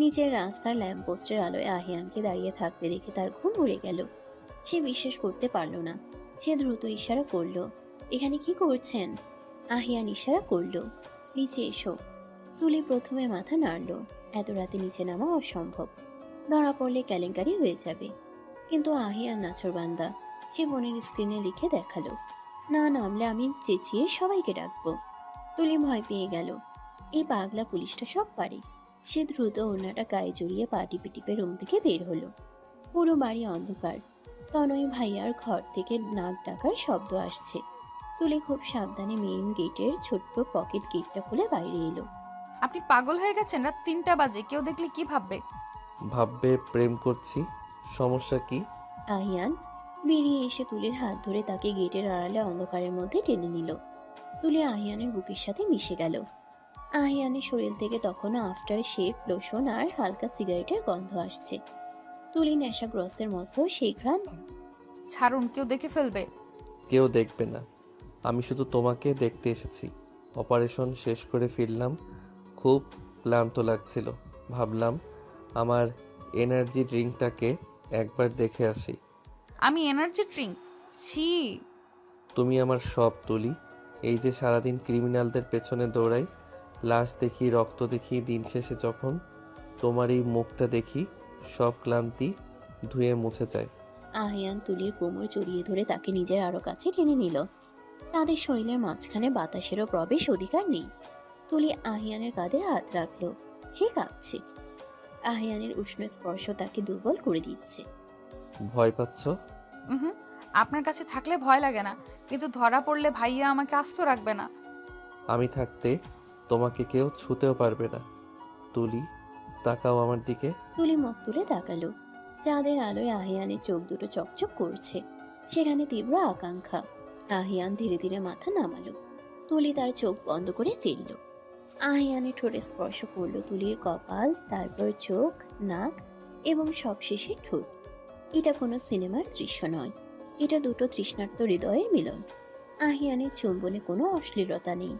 নিচের রাস্তার ল্যাম্পপোস্টের আলোয় আহিয়ানকে দাঁড়িয়ে থাকতে দেখে তার ঘুম উড়ে গেল। সে বিশ্বাস করতে পারল না। সে দ্রুত ইশারা করল, এখানে কি করছেন? আহিয়ান ইশারা করল, নিচে এসো। তুলি প্রথমে মাথা নাড়ল। এত রাতে নিচে নামা অসম্ভব, ধরা পড়লে কেলেঙ্কারি হয়ে যাবে। কিন্তু আহিয়ান নাছোড়বান্দা। সে ফোনের স্ক্রিনে লিখে দেখালো, না নামলে আমি চেঁচিয়ে সবাইকে ডাকবো। তুলি ভয় পেয়ে গেল। এই পাগলা পুলিশটা সব পারে। সে দ্রুত ওড়নাটা গায়ে জড়িয়ে পা টিপে টিপে রুম থেকে বের হলো। পুরো বাড়ি অন্ধকার। তনয় ভাইয়ার ঘর থেকে নাক ডাকার শব্দ আসছে। তুলি খুব সাবধানে মেইন গেটের ছোট্ট পকেট গেটটা খুলে বাইরে এলো। আপনি পাগল হয়ে গেছেন? রাত 3টা বাজে, কেউ দেখলে কি ভাববে? ভাববে প্রেম করছি, সমস্যা কি? আহিয়ান বেরিয়ে এসে তুলির হাত ধরে তাকে গেটের আড়ালে অন্ধকারের মধ্যে টেনে নিল। তুলি আহিয়ানের বুকের সাথে মিশে গেল। আহিয়ানের শরীর থেকে তখনও আফটার শেভ লোশন আর হালকা সিগারেটের গন্ধ আসছে। তুলি নেশাগ্রস্তের মতো সেই ঘ্রাণ। ছাড়ুন, কেউ দেখে ফেলবে। কেউ দেখবে না, আমি শুধু তোমাকে দেখতে এসেছি। অপারেশন শেষ করে ফিরলাম, খুব ক্লান্ত লাগছিল। ভাবলাম আমার এনার্জি ড্রিঙ্কটাকে একবার দেখে আসি। আমি এনার্জি ড্রিঙ্ক? ছি। তুমি আমার সব তুলি। এই যে সারাদিন ক্রিমিনালদের পেছনে দৌড়াই, লাশ দেখি, রক্ত দেখি, দিন শেষে যখন তোমার এই মুখটা দেখি, সব ক্লান্তি ধুয়ে মুছে যায়। আহিয়ান তুলির কোমর জড়িয়ে ধরে তাকে নিজের আরো কাছে টেনে নিল। তাদের শরীরের মাঝখানে বাতাসেরও প্রবেশ অধিকার নেই। তুলি আহিয়ানের কাঁধে হাত রাখলো। সে কাঁপছে। আহিয়ানের উষ্ণ স্পর্শ তাকে দুর্বল করে দিচ্ছে। ভয় পাচ্ছ? হুম, আপনার কাছে থাকলে ভয় লাগে না, কিন্তু ধরা পড়লে ভাইয়া আমাকে আস্ত রাখবে না। আমি থাকতে তোমাকে কেউ ছুতেও পারবে না। তুলি, তাকাও আমার দিকে। তুলি মুখ তুলে তাকালো। চাঁদের আলোয় আহিয়ানের চোখ দুটো চকচক করছে। সেখানে তীব্র আকাঙ্ক্ষা। আহিয়ান ধীরে ধীরে মাথা নামালো। তুলি তার চোখ বন্ধ করে ফেলল। আহিয়ানের ঠোঁটে স্পর্শ করলো তুলির কপাল, তারপর চোখ, নাক এবং সবশেষে ঠোঁট। এটা কোনো সিনেমার দৃশ্য নয়, এটা দুটো তৃষ্ণার্ত হৃদয়ের মিলন। আহিয়ানের চুম্বনে কোনো অশ্লীলতা নেই,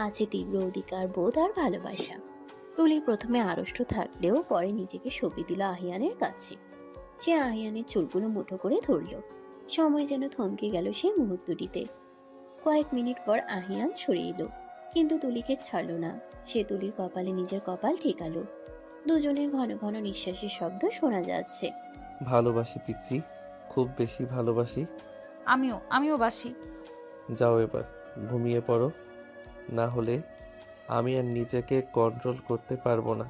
আছে তীব্র অধিকার বোধ আর ভালোবাসা। তুলি প্রথমে আড়ষ্ট থাকলেও পরে নিজেকে সঁপে দিল আহিয়ানের কাছে। সে আহিয়ানের চুলগুলো মুঠো করে ধরল। সময় যেন থমকে গেল সেই মুহূর্তটিতে। কয়েক মিনিট পর আহিয়ান সরে এলো, কিন্তু তুলিকে ছাড়ল না। সে তুলির কপালে নিজের কপাল ঠেকালো। দুজনের ঘন ঘন নিঃশ্বাসের শব্দ শোনা যাচ্ছে। ভালোবাসি পিচ্ছি, খুব বেশি ভালোবাসি। আমিও বাসি। যাও এবার ঘুমিয়ে পড়ো, না হলে আমি আর নিজেকে কন্ট্রোল করতে পারবো না।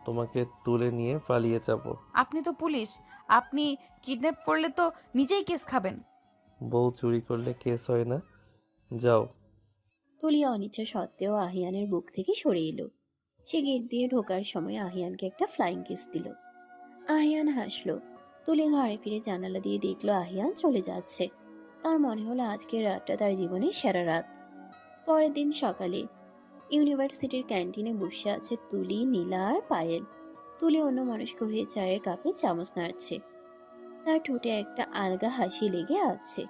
তোমাকে তুলে নিয়ে পালিয়ে যাব। আপনি তো পুলিশ, আপনি কিডন্যাপ করলে তো নিজেই কেস খাবেন। বউ চুরি করলে কেস হয় না। যাও। তুলি অনিচ্ছা সত্ত্বেও আহিয়ানের বুক থেকে সরে এলো। সে গেট দিয়ে ঢোকার সময় আহিয়ানকে একটা ফ্লাইং কিস দিল। আহিয়ান হাসলো। তুলি ঘরে ফিরে জানালা দিয়ে দেখলো আহিয়ান চলে যাচ্ছে। তার মনে হলো আজকের রাতটা তার জীবনের সেরা রাত। পরের দিন সকালে ইউনিভার্সিটির ক্যান্টিনে বসে আছে তুলি, নীলা আর পায়েল। তুলি অন্যমনস্ক হয়ে চায়ের কাপে চামচ নাড়ছে। তার ঠোঁটে একটা আলগা হাসি লেগে আছে।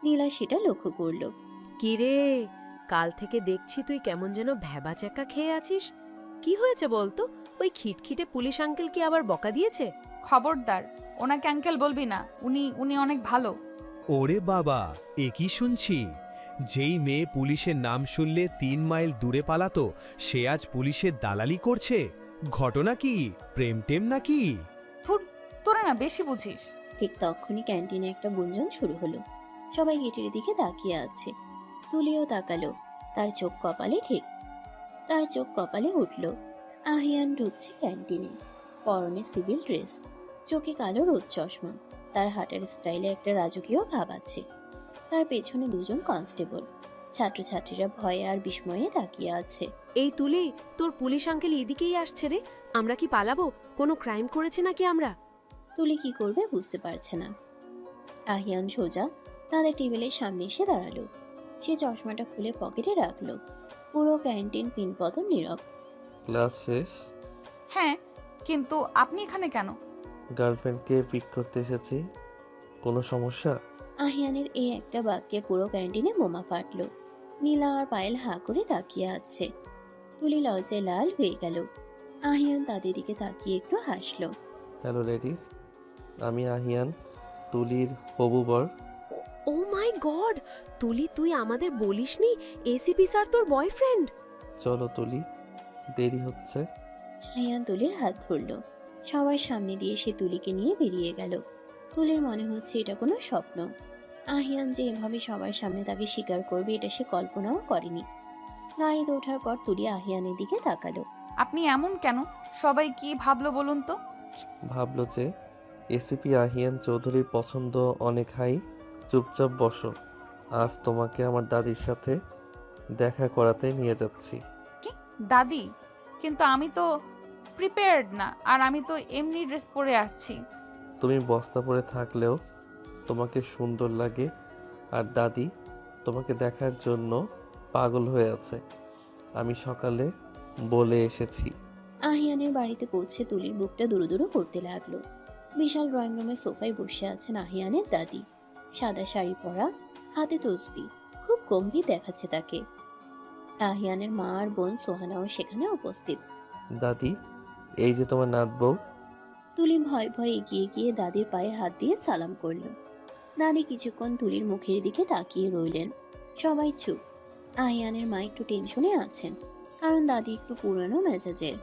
নীলা সেটা লক্ষ্য করলো। কিরে, কাল থেকে দেখছি তুই কেমন যেন ভ্যাবাচ্যাকা খেয়ে আছিস। কি হয়েছে বলতো? ওই খিটখিটে পুলিশ আঙ্কেল কি আবার বকা দিয়েছে? খবরদার, ওনাকে আঙ্কেল বলবি না। উনি অনেক ভালো। ওরে বাবা, এ কি শুনছি? যেই মেয়ে পুলিশের নাম শুনলে 3 মাইল দূরে পালাতো, সে আজ পুলিশের দালালি করছে। ঘটনা কি? প্রেম টেম নাকি? তোরা না বেশি বুঝিস। ঠিক তখনই ক্যান্টিনে একটা গুঞ্জন শুরু হলো। সবাই গেটের দিকে তাকিয়ে আছে। তুলিও তাকালো। তার চোখ কপালে উঠল। আহিয়ান ঢুকছে ক্যান্টিনে। পরনে সিভিল ড্রেস, চোখে কালো রোদ চশমা। তার হাঁটার স্টাইলে একটা রাজকীয় ভাব আছে। তার পেছনে দুজন কনস্টেবল। ছাত্রছাত্রীরা ভয়ে আর বিস্ময়ে তাকিয়ে আছে। এই তুলি, তোর পুলিশ আঙ্কেল এদিকেই আসছে রে। আমরা কি পালাবো? কোনো ক্রাইম করেছে নাকি আমরা? তুলি কি করবে বুঝতে পারছে না। আহিয়ান সোজা তাদের টেবিলের সামনে এসে দাঁড়ালো। সে চশমাটা খুলে পকেটে রাখলো। পুরো ক্যান্টিন পিনপতন নীরব। ক্লাস শেষ? হ্যাঁ, কিন্তু আপনি এখানে কেন? গার্লফ্রেন্ডকে পিক করতে এসেছি। কোনো সমস্যা? আহিয়ানের এই একটা বাক্যে পুরো ক্যান্টিনে বোমা ফাটলো। নীলা আর পায়েল হাঁ করে তাকিয়ে আছে। তুলি লজ্জায় লাল হয়ে গেল। আহিয়ান তাদের দিকে তাকিয়ে একটু হাসলো। হ্যালো লেডিস, আমি আহিয়ান, তুলির হবু বর। ও মাই গড, তুলি তুই আমাদের বলিসনি এসিপি স্যার তোর বয়ফ্রেন্ড? চলো তুলি, দেরি হচ্ছে। আহিয়ান তুলির হাত ধরলো। সবার সামনে দিয়ে সে তুলিকে নিয়ে বেরিয়ে গেল। তুলির মনে হচ্ছে এটা কোনো স্বপ্ন। আহিয়ান যে এভাবে সবার সামনে তাকে স্বীকার করবে এটা সে কল্পনাও করেনি। গাড়িতে ওঠার পর তুলি আহিয়ানের দিকে তাকালো। আপনি এমন কেন? সবাই কি ভাবলো বলুন তো? ভাবলো যে এসিপি আহিয়ান চৌধুরীর পছন্দ অনেক হাই। চুপচাপ বসো, আজ তোমাকে আমার দাদির সাথে দেখা করাতে নিয়ে যাচ্ছি। কি দাদি? কিন্তু আমি তো প্রিপেয়ার্ড না, আর আমি তো এমনি ড্রেস পরে আসছি। তুমি বস্তা পরে থাকলেও তোমাকে সুন্দর লাগে, আর দাদি তোমাকে দেখার জন্য পাগল হয়ে আছে। আমি সকালে বলে এসেছি। আহিয়ানের বাড়িতে পৌঁছে তুলির বুকটা দুরুদুরু করতে লাগলো। বিশাল ড্রয়িং রুমের সোফায় বসে আছেন আহিয়ানের দাদি। সাদা শাড়ি পরা, হাতে তসবি, খুব গম্ভীর দেখাচ্ছে তাকে। আহিয়ানের মা আর বোন সোহানাও সেখানে উপস্থিত। দাদি, এই যে তোমার নাত বউ। তুলি ভয় ভয়ে এগিয়ে গিয়ে দাদির পায়ে হাত দিয়ে সালাম করলো। দাদি কিছুক্ষণ তুলির মুখের দিকে তাকিয়ে রইলেন। সবাই চুপ। আহিয়ানের মা একটু টেনশনে আছেন, কারণ দাদি একটু পুরনো মেজাজের।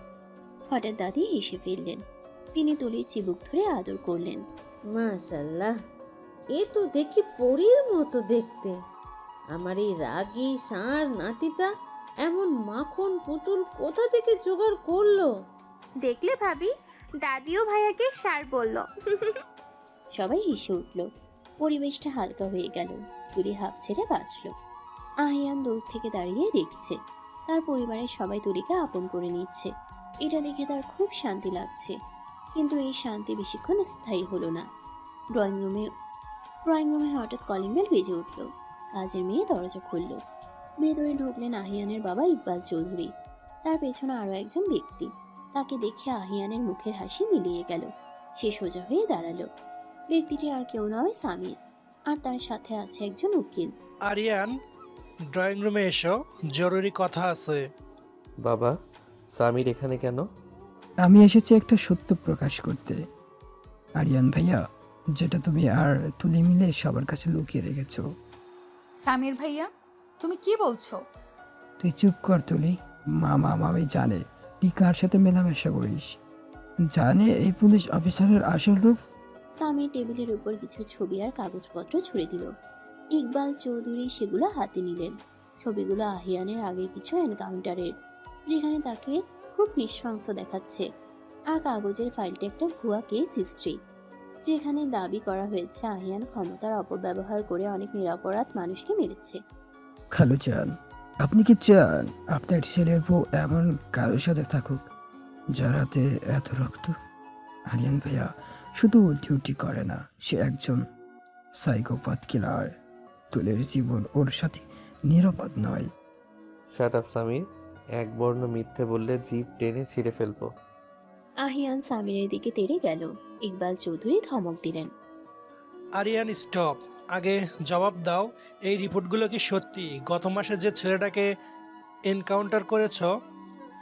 হঠাৎ দাদি হেসে ফেললেন। তিনি তুলির চিবুক ধরে আদর করলেন। মাশাল্লাহ, এ তো দেখি পরীর মতো দেখতে। আমার এই রাগী ষাঁড় নাতিটা এমন মাখন পুতুল কোথা থেকে জোগাড় করলো? দেখলে ভাবি, দাদিও ভাইয়াকে সার বলল। সবাই হেসে উঠল। পরিবেশটা হালকা হয়ে গেল। তুলি হাফ ছেড়ে বাঁচল। আহিয়ান দূর থেকে দাঁড়িয়ে দেখছে তার পরিবারের সবাই তুলিকে আপন করে নিচ্ছে। এটা দেখে তার খুব শান্তি লাগছে। কিন্তু এই শান্তি বেশিক্ষণ স্থায়ী হলো না। ড্রয়িং রুমে হঠাৎ কলিং বেল বেজে উঠল। কাজের মেয়ে দরজা খুলল। ভেতরে ঢুকলেন আহিয়ানের বাবা ইকবাল চৌধুরী। তার পেছনে আরো একজন ব্যক্তি। তাকে দেখে আহিয়ানের মুখের হাসি মিলিয়ে গেল। সে সোজা হয়ে দাঁড়ালো। ব্যক্তিটি আর কেউ নয়, সামির। আর তার সাথে আছে একজন উকিল। আরিয়ান, ড্রয়িং রুমে এসো, জরুরি কথা আছে। বাবা, সামির এখানে কেন? আমি এসেছি একটা সত্য প্রকাশ করতে। আরিয়ান ভাইয়া, যেটা তুমি আর তুলি মিলে সবার কাছে লুকিয়ে রেখেছো। সামির ভাইয়া, তুমি কি বলছো? তুই চুপ কর তুলি। মামা মামি জানে তুই কার সাথে মেলামেশা করিস, জানে এই পুলিশ অফিসারের আসল রূপ। সামির টেবিলের উপর কিছু ছবি আর কাগজপত্র ছুড়ে দিল। ইকবাল চৌধুরী সেগুলো হাতে নিলেন। ছবিগুলো আহিয়ানের আগের কিছু এনকাউন্টারের, যেখানে তাকে খুব নৃশংস দেখাচ্ছে। আর কাগজের ফাইলটা একটা ভুয়া কেস হিস্ট্রি, যেখানে দাবি করা হয়েছে আহিয়ান ক্ষমতার অপব্যবহার করে অনেক নিরপরাধ মানুষকে মেরেছে। খালু চান, আপনি কি চান আপনার ছেলের বউ এমন কারোর সাথে থাকুক যার হাতে এত রক্ত? আরিয়ান ভাইয়া শুধু ডিউটি করে না, সে একজন সাইকোপ্যাথ কিলার। তুলের জীবন ওর সাথে নিরাপদ নয়। শাট আপ সামির, এক বর্ণ মিথ্যে বললে জিভ টেনে ছিঁড়ে ফেলবো। আহিয়ান সামিরের দিকে তেড়ে গেল। ইকবাল চৌধুরী ধমক দিলেন। আরিয়ান স্টপ, আগে জবাব দাও, এই রিপোর্টগুলো কি সত্যি? গত মাসে যে ছেলেটাকে এনকাউন্টার করেছ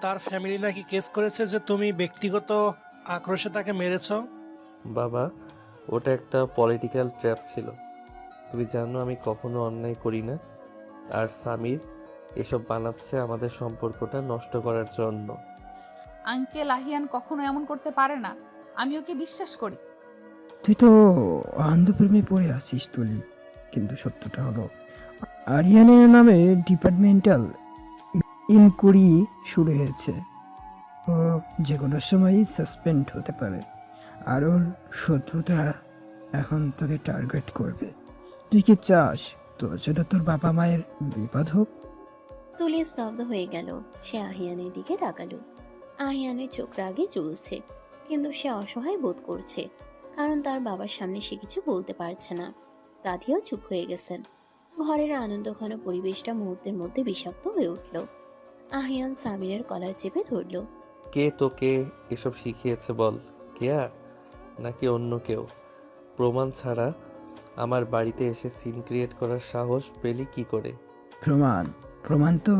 তার ফ্যামিলি নাকি কেস করেছে যে তুমি ব্যক্তিগত আক্রোশে তাকে মেরেছ। বাবা, ওটা একটা পলিটিক্যাল ট্র্যাপ ছিল। তুমি জানো আমি কখনো অন্যায় করি না। আর সামির এসব বানাচ্ছে আমাদের সম্পর্কটা নষ্ট করার জন্য। আঙ্কেল আহিয়ান কখনো এমন করতে পারে না, আমি ওকে বিশ্বাস করি। তুই তো অন্ধপ্রেমে পড়ে আসিস তুলি, কিন্তু সত্যটা হলো আরিয়ানের নামে ডিপার্টমেন্টাল ইনকোয়ারি শুরু হয়েছে। ও যে কোনো সময়ই সাসপেন্ড হতে পারে, আর ওর শত্রুতা এখন তোকে টার্গেট করবে। তুই কি চাস তোর জন্য তোর বাবা মায়ের বিপদ হোক? তুলি স্তব্ধ হয়ে গেল। সে আহিয়ানের দিকে তাকালো। আহিয়ানের চোখ রাগে জ্বলছে, কিন্তু সে অসহায় বোধ করছে, কারণ তার বাবার সামনে সে কিছু বলতে পারছে না। দাদিও চুপ হয়ে গেছেন। ঘরের আনন্দঘন পরিবেশটা মুহূর্তের মধ্যে বিষাক্ত হয়ে উঠল। আহিয়ান সামিরের কলার চেপে ধরল। কে তোকে এসব শিখিয়েছে বল? কেয়া নাকি অন্য কেউ? প্রমাণ ছাড়া আমার বাড়িতে এসে সিন ক্রিয়েট করার সাহস পেলি কি করে? প্রমাণ তো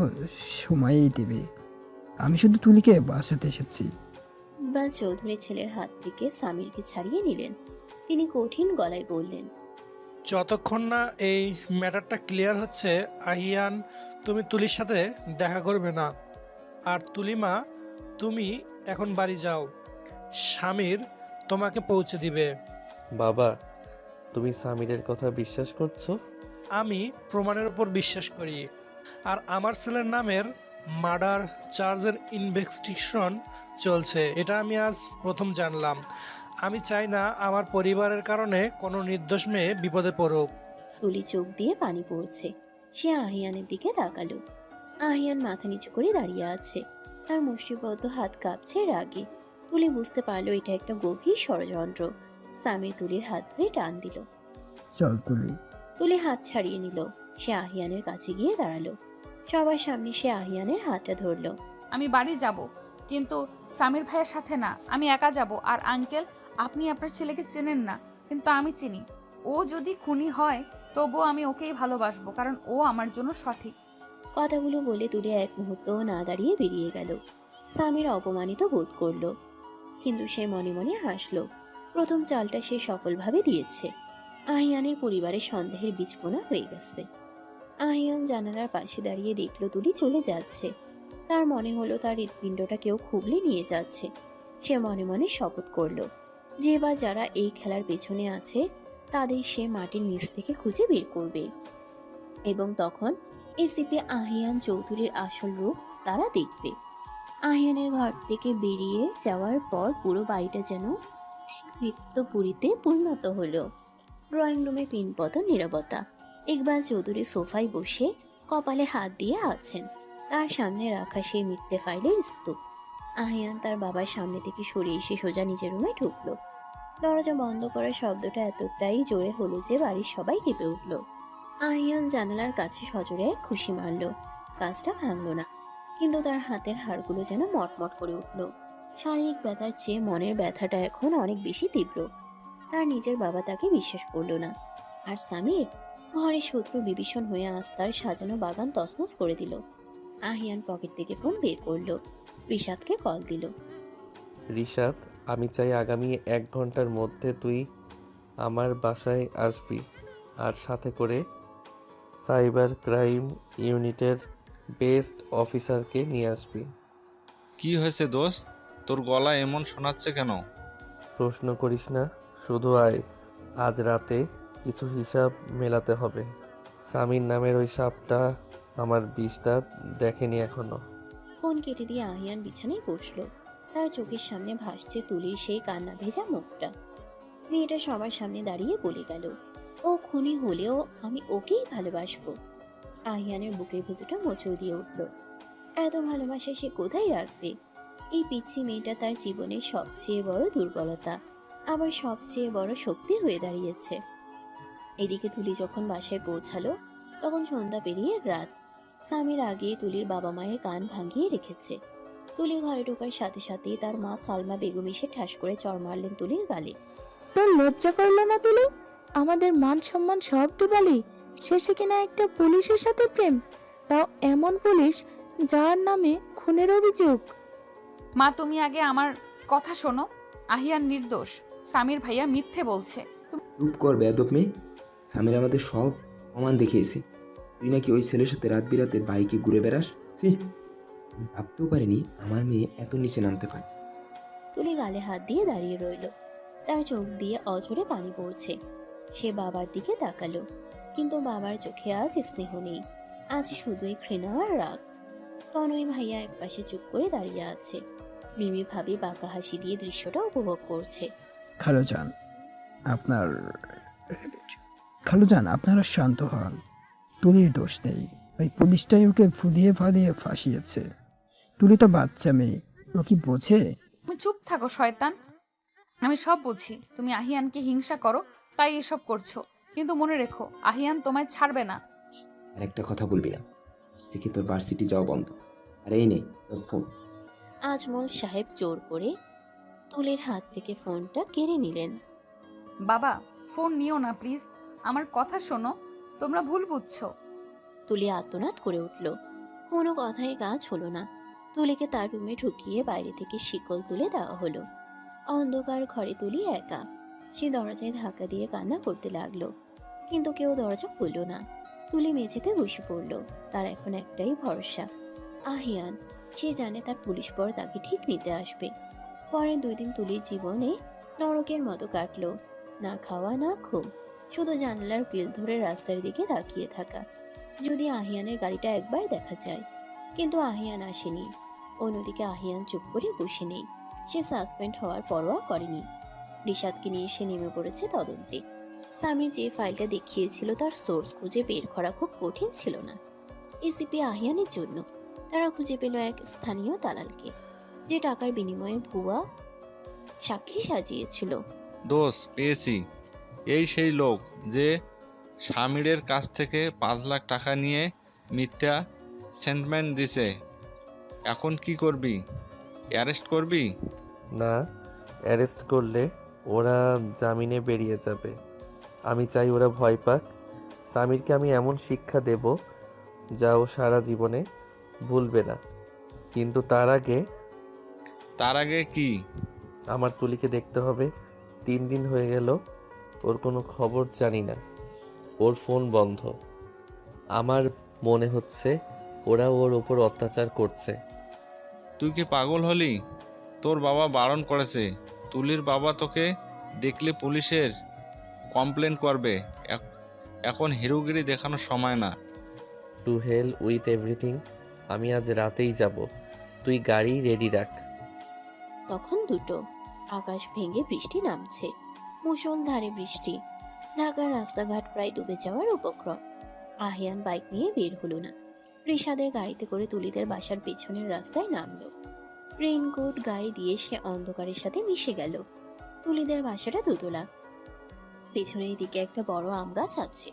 সময়ই দেবে। আমি শুধু তুলিকে বাঁচাতে এসেছি। ইকবাল চৌধুরী ছেলের হাত থেকে সামিরকে ছাড়িয়ে নিলেন। তিনি কঠিন গলায় বললেন, যতক্ষণ না এই ম্যাটারটা ক্লিয়ার হচ্ছে, আহিয়ান, তুমি তুলির সাথে দেখা করবে না। আর তুলিমা, তুমি এখন বাড়ি যাও, স্বামীর তোমাকে পৌঁছে দিবে। বাবা, তুমি সামিরের কথা বিশ্বাস করছো? আমি প্রমাণের উপর বিশ্বাস করি। আর আমার ছেলের নামের মার্ডার চার্জের ইনভেস্টিগেশন চলছে, এটা আমি আজ প্রথম জানলাম। আমি চাই না আমার পরিবারের কারণে কোনো নির্দোষ মেয়ে বিপদে পড়ুক। তুলি চোখ দিয়ে পানি পড়ছে। সে আহিয়ানের দিকে তাকালো। আহিয়ান মাথা নিচু করে দাঁড়িয়ে আছে। তার মুষ্টিবদ্ধ হাত কাঁপছে রাগে। তুলি বুঝতে পারলো এটা একটা গভীর ষড়যন্ত্র। সামির তুলির হাত ধরে টান দিল। চল তুলি। তুলি হাত ছাড়িয়ে নিল। সে আহিয়ানের কাছে গিয়ে দাঁড়ালো। সবার সামনে সে আহিয়ানের হাতটা ধরলো। আমি বাড়ি যাব, কিন্তু সামির ভাইয়ের সাথে না। আমি একা যাব। আর আঙ্কেল, আপনি আপনার ছেলেকে চেনেন না, কিন্তু আমি চিনি। ও যদি খুনি হয় তবুও আমি ওকেই ভালোবাসবো, কারণ ও আমার জন্য সঠিক। কথাগুলো বলে তুলি এক মুহূর্তও না দাঁড়িয়ে বেরিয়ে গেল। সামির অপমানিত বোধ করলো, কিন্তু সে মনে মনে হাসলো। প্রথম চালটা সে সফলভাবে দিয়েছে। আহিয়ানের পরিবারের সন্দেহের বীজবোনা হয়ে গেছে। আহিয়ান জানালার পাশে দাঁড়িয়ে দেখলো তুলি চলে যাচ্ছে। তার মনে হলো তার হৃৎপিণ্ডটা কেউ খুবলে নিয়ে যাচ্ছে। সে মনে মনে শপথ করলো যে বা যারা এই খেলার পেছনে আছে তাদের সে মাটির নিচ থেকে খুঁজে বের করবে, এবং তখন এসিপি আহিয়ান চৌধুরীর আসল রূপ তারা দেখবে। আহিয়ানের ঘর থেকে বেরিয়ে যাওয়ার পর পুরো বাড়িটা যেন নৃত্যপুরীতে পরিণত হলো। ড্রয়িং রুমে পিনপতন নীরবতা। ইকবাল চৌধুরী সোফায় বসে কপালে হাত দিয়ে আছেন। তার সামনে রাখা সেই মিথ্যে ফাইলের স্তূপ। আহিয়ান তার বাবার সামনে থেকে সরে এসে সোজা নিজের রুমে ঢুকলো। দরজা বন্ধ করার শব্দটা এতটাই জোরে হলো যে বাড়ির সবাই কেঁপে উঠল। আহিয়ান জানালার কাছে সজোরে খুশি মারল। কাজটা ভাঙল না, কিন্তু তার হাতের হাড়গুলো যেন মটমট করে উঠল। শারীরিক ব্যথার চেয়ে মনের ব্যথাটা এখন অনেক বেশি তীব্র। তার নিজের বাবা তাকে বিশ্বাস করলো না, আর সামির ঘরের শত্রু বিভীষণ হয়ে আজ তার সাজানো বাগান তছনছ করে দিল। আহিয়ান পকেট থেকে ফোন বের করলো। রিশাদকে কল দিল। রিশাদ, আমি চাই আগামী 1 ঘন্টার মধ্যে তুই আমার বাসায় আসবি, আর সাথে করে সাইবার ক্রাইম ইউনিটের বেস্ট অফিসারকে নিয়ে আসবি। কি হয়েছে দোস্ত? তোর গলা এমন শোনাচ্ছে কেন? প্রশ্ন করিস না, শুধু আয়। আজ রাতে কিছু হিসাব মেলাতে হবে। সামির নামের ওই সাপটা আমার বিষটা দেখেনি এখনো। ফোন কেটে দিয়ে আহিয়ান বিছানায় বসলো। তার চোখের সামনে ভাসছে তুলির সেই কান্না ভেজা মুখটা। মেয়েটা সবার সামনে দাঁড়িয়ে বলে গেল, ও খুনি হলেও আমি ওকেই ভালোবাসবো। আহিয়ানের বুকের ভেতরটা মোচড় দিয়ে উঠল। এত ভালোবাসা সে কোথায় রাখবে? এই পিচ্ছি মেয়েটা তার জীবনের সবচেয়ে বড় দুর্বলতা, আবার সবচেয়ে বড় শক্তি হয়ে দাঁড়িয়েছে। এদিকে তুলি যখন বাসায় পৌঁছালো তখন সন্ধ্যা পেরিয়ে রাত। সামির আগে তুলির বাবা মায়ের কান ভাঙিয়ে রেখেছে। তুলি ঘরে ঢোকার সাথে সাথেই তার মা সালমা বেগম এসে ঠাস করে চড় মারলেন তুলির গালে। তোর লজ্জা করলো না তুলি? আমাদের মান সম্মান সব ডুবালি, শেষে কিনা একটা পুলিশের সাথে প্রেম, তাও এমন পুলিশ যার নামে খুনের অভিযোগ। মা, তুমি আগে আমার কথা শোনো। আহিয়ান নির্দোষ। সামির ভাইয়া মিথ্যে বলছে। চুপ কর বেয়াদব মেয়ে। সামির আমাদের সব প্রমাণ দেখিয়েছে। তুই নাকি ওই ছেলের সাথে রাত বিরাতে বাইকে ঘুরে বেড়াস। আমি ভাবতেও পারিনি আমার মেয়ে এত নিচে নামতে পারে। তুলি গালে হাত দিয়ে দাঁড়িয়ে রইল। তার চোখ দিয়ে অঝরে পানি পড়ছে। সে বাবার দিকে তাকালো, কিন্তু বাবার চোখে আজ স্নেহ নেই, আজ শুধুই ঘৃণা আর রাগ। তনয় ভাইয়া একপাশে চুপ করে দাঁড়িয়ে আছে। মিমি ভাবি বাঁকা হাসি দিয়ে দৃশ্যটা উপভোগ করছে। খালুজান আপনার খালুজান আপনারা শান্ত হন। তুলির দোষ নেই, ওই পুলিশটাই ওকে ফুলিয়ে ফালিয়ে ফাঁসিয়েছে। তুলি তো বাচ্চা মেয়ে, ও কি বোঝে? তুমি চুপ থাকো শয়তান। আমি সব বুঝি, তুমি আহিয়ানকে হিংসা করো তাই এসব করছো, কিন্তু মনে রেখো আহিয়ান তোমায় ছাড়বে না। আর একটা কথা বলবি না, আজ থেকে তোর ভার্সিটি যাওয়া বন্ধ। আর এই নে তোর ফোন। আজমল সাহেব জোর করে তুলির হাত থেকে ফোনটা কেড়ে নিলেন। বাবা ফোন নিও না প্লিজ, আমার কথা শোনো, তোমরা ভুল বুঝছো। তুলি আর্তনাদ করে উঠল। কোনো কথাই কাজ হলো না। তুলিকে তার রুমে ঢুকিয়ে বাইরে থেকে শিকল তুলে দেওয়া হলো। অন্ধকার ঘরে তুলি একা। সে দরজায় ধাক্কা দিয়ে কান্না করতে লাগলো, কিন্তু কেউ দরজা খুলল না। তুলি মেঝেতে বসে পড়ল। তার এখন একটাই ভরসা, আহিয়ান। সে জানে তার পুলিশ পর তাকে ঠিক নিতে আসবে। পরের 2 দিন তুলির জীবনে নরকের মতো কাটলো। না খাওয়া না ঘুম, শুধু জানালার গ্রিল ধরে রাস্তার দিকে তাকিয়ে থাকা। যদি আহিয়ানের গাড়িটা একবার দেখা যায়, কিন্তু আহিয়ান আসেনি। অন্যদিকে আহিয়ান চুপ করে বসে নেই। সে সাসপেন্ড হওয়ার পরোয়া করেনি। রিশাদকে নিয়ে সে নেমে পড়েছে তদন্তে। স্বামী যে ফাইলটা দেখিয়েছিল তার সোর্স খুঁজে বের করা খুব কঠিন ছিল না। এসিপি আহিয়ানের জন্য তারা খুঁজে পেল এক স্থানীয় দালালকে, যে টাকার বিনিময়ে ভুয়া সাক্ষী সাজিয়েছিল। দোষ পেয়েছি, এই সেই লোক যে স্বামীরের কাছ থেকে 5 লাখ টাকা নিয়ে মিথ্যা স্টেটমেন্ট দিছে। এখন কি করবি? অ্যারেস্ট করবি? না, অ্যারেস্ট করলে ওরা জামিনে বেরিয়ে যাবে। আমি চাই ওরা ভয় পাক। সামিরকে আমি এমন শিক্ষা দেব যা ও সারা জীবনে ভুলবে না। কিন্তু তার আগে কি? আমার তুলিকে দেখতে হবে। 3 দিন হয়ে গেল ওর কোনো খবর জানি না। ওর ফোন বন্ধ। আমার মনে হচ্ছে ওরা ওর ওপর অত্যাচার করছে। তুই কি পাগল হলি? তোর বাবা বারণ করেছে। তুলির বাবা তোকে দেখলে পুলিশের কমপ্লেন করবে। এখন হিরোগিরি দেখানোর সময় না। To hell with everything. আমি আজ রাতেই যাব। তুই গাড়ি রেডি রাখ। তখন 2টো। আকাশ ভেঙে বৃষ্টি নামছে, মুষলধারে বৃষ্টি। ঢাকার রাস্তাঘাট প্রায় ডুবে যাওয়ার উপক্রম। আহিয়ান বাইক নিয়ে বের হলো না। রিশাদের গাড়িতে করে তুলিদের বাসার পেছনের রাস্তায় নামলো। রেইনকোট গায়ে দিয়ে সে অন্ধকারের সাথে মিশে গেল। তুলিদের বাসাটা 2 তলা। পেছনের দিকে একটা বড় আম গাছ আছে,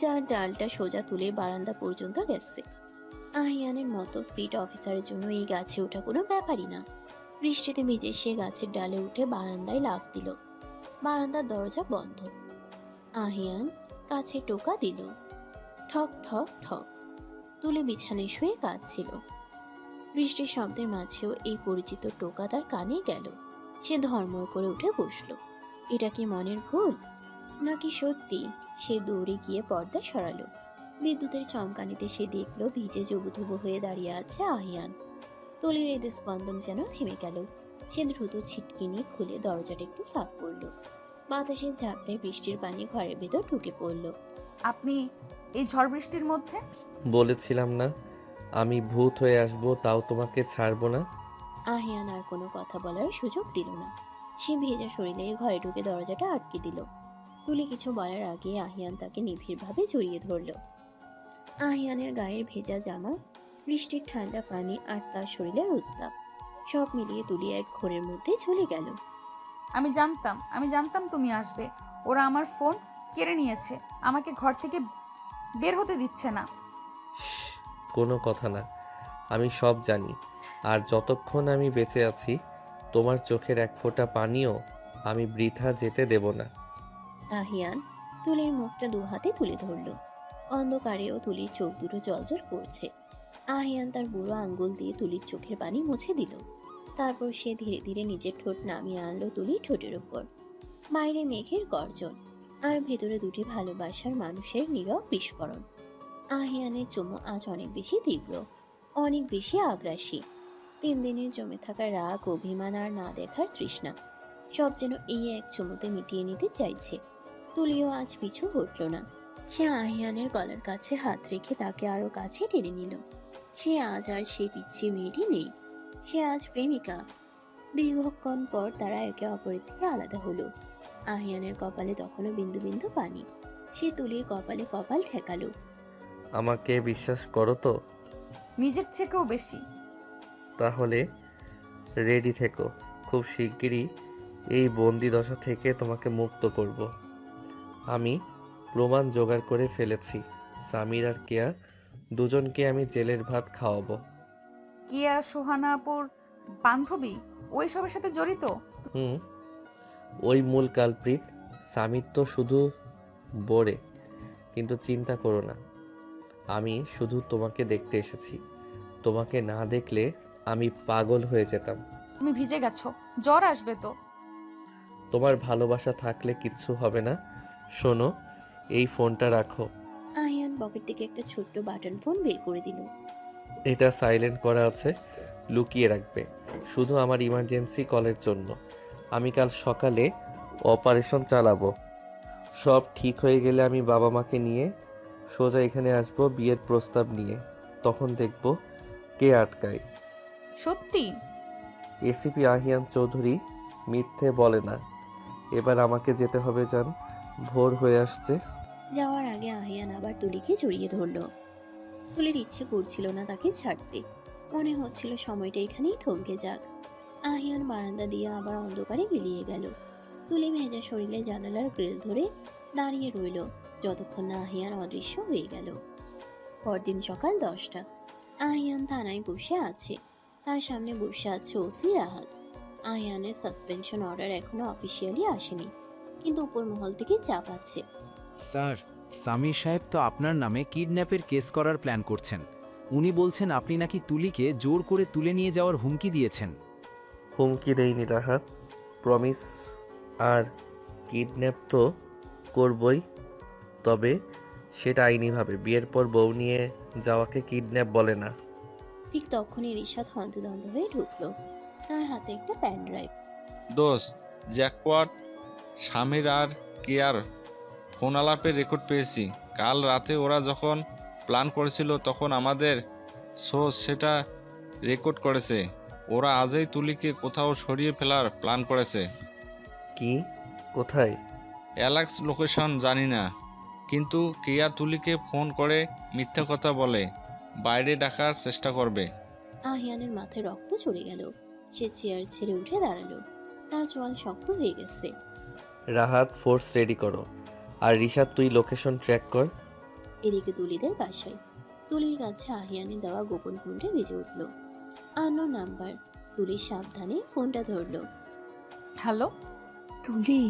যার ডালটা সোজা তুলির বারান্দা পর্যন্ত গেছে। আহিয়ানের মতো ফিট অফিসারের জন্য এই গাছে ওঠা কোনো ব্যাপারই না। বৃষ্টিতে ভিজে সে গাছের ডালে উঠে বারান্দায় লাফ দিল। বারান্দার দরজা বন্ধ। আহিয়ান কাছে টোকা দিল। ঠক ঠক ঠক। তুলে বিছানায় শুয়ে কাঁদছিল। বৃষ্টির শব্দের মাঝেও এই পরিচিত টোকা তার কানে গেল। সে ধর্মর করে উঠে বসল। এটা কি মনের ভুল নাকি সত্যি? সে দৌড়ে গিয়ে পর্দা সরালো। বিদ্যুতের চমকানিতে সে দেখল ভিজে জবুথুবু হয়ে দাঁড়িয়ে আছে আহিয়ান। তুলির হৃদয় স্পন্দন যেন থেমে গেল। সে দ্রুত ছিটকিনি খুলে দরজাটা একটু ফাঁক করলো। বাতাসের ঝাপটায় বৃষ্টির পানি ঘরের ভেতর ঢুকে পড়ল। আপনি এই ঝড় বৃষ্টির মধ্যে? বলেছিলাম না আমি ভূত হয়ে আসবো, তাও তোমাকে ছাড়বো না। আহিয়ান আর কোনো কথা বলার সুযোগ দিল না। সে ভেজা শরীরে ঘরে ঢুকে দরজাটা আটকে দিল। তুলি কিছু বলার আগে আহিয়ান তাকে নিবিড়ভাবে জড়িয়ে ধরল। আহিয়ানের গায়ের ভেজা জামা, বৃষ্টির ঠান্ডা পানি আর তার শরীরের উত্তাপ সব মিলিয়ে তুলি এক ঘোরের মধ্যে চলে গেল। আমি জানতাম তুমি আসবে। ওরা আমার ফোন কেড়ে নিয়েছে, আমাকে ঘর থেকে বের হতে দিচ্ছে না। কোনো কথা না, আমি সব জানি। আর যতক্ষণ আমি বেঁচে আছি তোমার চোখের এক ফোঁটা পানিও আমি বৃথা যেতে দেব না। আহিয়ান তুলির মুখটা 2 হাতে তুলে ধরল। অন্ধকারেও তুলির চোখ দুটো জলজল করছে। আহিয়ান তার বুড়ো আঙ্গুল দিয়ে তুলির চোখের পানি মুছে দিল। তারপর সে ধীরে ধীরে নিজের ঠোঁট নামিয়ে আনলো তুলির ঠোঁটের উপর। বাইরে মেঘের গর্জন, আর ভেতরে 2টি ভালোবাসার মানুষের নীরব বিস্ফোরণ। আহিয়ানের চুমু আজ অনেক বেশি তীব্র, অনেক বেশি আগ্রাসী। 3 দিনের জমে থাকা রাগ, অভিমান আর না দেখার তৃষ্ণা সব যেন এই এক চুমুতে মিটিয়ে নিতে চাইছে। তুলিও আজ পিছু হটল না। সে আহিয়ানের গলার কাছে হাত রেখে তাকে আরো কাছে টেনে নিল। সে আজ আর সে পিচ্ছি মেয়েটি নেই। সে আজ প্রেমিকা। দীর্ঘক্ষণ পর তারা একে অপরের থেকে আলাদা হলো। আহিয়ানের কপালে তখনও বিন্দু বিন্দু পানি। সে তুলির কপালে কপাল ঠেকালো। আমাকে বিশ্বাস করো তো? নিজের থেকেও বেশি। তাহলে রেডি থেকো, খুব শিগগিরই এই বন্দি দশা থেকে তোমাকে মুক্ত করব। আমি প্রমাণ জোগাড় করে ফেলেছি। সামির আর কেয়া দুজনকে আমি জেলের ভাত খাওয়াবো। কিয়া সোহানা আপুর বান্ধবী ওই সবের সাথে জড়িত? হুম, ওই মূল কালপ্রিট। সামির তো শুধু বরে, কিন্তু চিন্তা করো না, আমি শুধু তোমাকে দেখতে এসেছি। তোমাকে না দেখলে আমি পাগল হয়ে যেতাম। তুমি ভিজে গেছো, জ্বর আসবে তো। তোমার ভালোবাসা থাকলে কিচ্ছু হবে না। শোনো, এই ফোনটা রাখো। আহিয়ান পকেট থেকে একটা ছোট্ট বাটন ফোন বের করে দিল। এটা সাইলেন্ট করা আছে, লুকিয়ে রাখবে, শুধু আমার ইমার্জেন্সি কলের জন্য। আমি কাল সকালে অপারেশন চালাবো। সব ঠিক হয়ে গেলে আমি বাবা মাকে নিয়ে সোজা এখানে আসবো বিয়ের প্রস্তাব নিয়ে। তখন দেখব কে আটকায়। সত্যি? এসিপি আহিয়ান চৌধুরী মিথ্যে বলে না। এবার আমাকে যেতে হবে জান, ভোর হয়ে আসছে। যাওয়ার আগে আহিয়ান আবার তুলিকে জড়িয়ে ধরল। তুলির ইচ্ছে করছিল না তাকে ছাড়তে। মনে হচ্ছিল সময়টা এখানেই থমকে যাক। আহিয়ান বারান্দা দিয়ে আবার অন্ধকারে মিলিয়ে গেল। তুলি ভেজা শরীরে জানালার গ্রিল ধরে দাঁড়িয়ে রইল যতক্ষণ না আহিয়ান অদৃশ্য হয়ে গেল। পরদিন সকাল 10টা। আহিয়ান থানায় বসে আছে। তার সামনে বসে আছে ওসি রাহাত। আহিয়ানের সাসপেনশন অর্ডার এখনো অফিসিয়ালি আসেনি, কিন্তু উপর মহল থেকে চাপ আছে। স্যার, সামির সাহেব তো আপনার নামে কিডন্যাপের কেস করার প্ল্যান করছেন। উনি বলছেন আপনি নাকি তুলিকে জোর করে তুলে নিয়ে যাওয়ার হুমকি দিয়েছেন। হুমকি দেইনি রাহাত, প্রমিস। আর কিডন্যাপ তো করবই, তবে সেটা আইনিভাবে। বিয়ের পর বউ নিয়ে যাওয়াকে কিডন্যাপ বলে না। ঠিক তখনই রিশাদ হন্তদন্ত হয়ে ঢুকলো। তার হাতে একটা প্যান ড্রাইভ। দোস্ত, জ্যাকপট! স্বামীর আর কেয়ার ফোন আলাপের রেকর্ড পেয়েছি। কাল রাতে ওরা যখন প্ল্যান করেছিল তখন আমাদের সোর্স সেটা রেকর্ড করেছে। ওরা আজই তুলিকে কোথাও সরিয়ে ফেলার প্ল্যান করেছে। কি? কোথায়? অ্যালেক্স লোকেশন জানি না, কিন্তু কেয়া তুলিকে ফোন করে মিথ্যা কথা বলে বাইরে ডাকার চেষ্টা করবে। আহিয়ানের মাথায় রক্ত চড়ে গেল। সে চেয়ার ছেড়ে উঠে দাঁড়ালো। তার চোয়াল শক্ত হয়ে গেছে। রাহাত, ফোর্স রেডি করো। আর রিশাদ, তুই লোকেশন ট্র্যাক কর। এদিকে তুলিদের বাসায় তুলির কাছে আহিয়ানের দেওয়া গোপন ফোনটা বেজে উঠল। Unknown number. তুলি সাবধানে ফোনটা ধরলো। হ্যালো তুলি,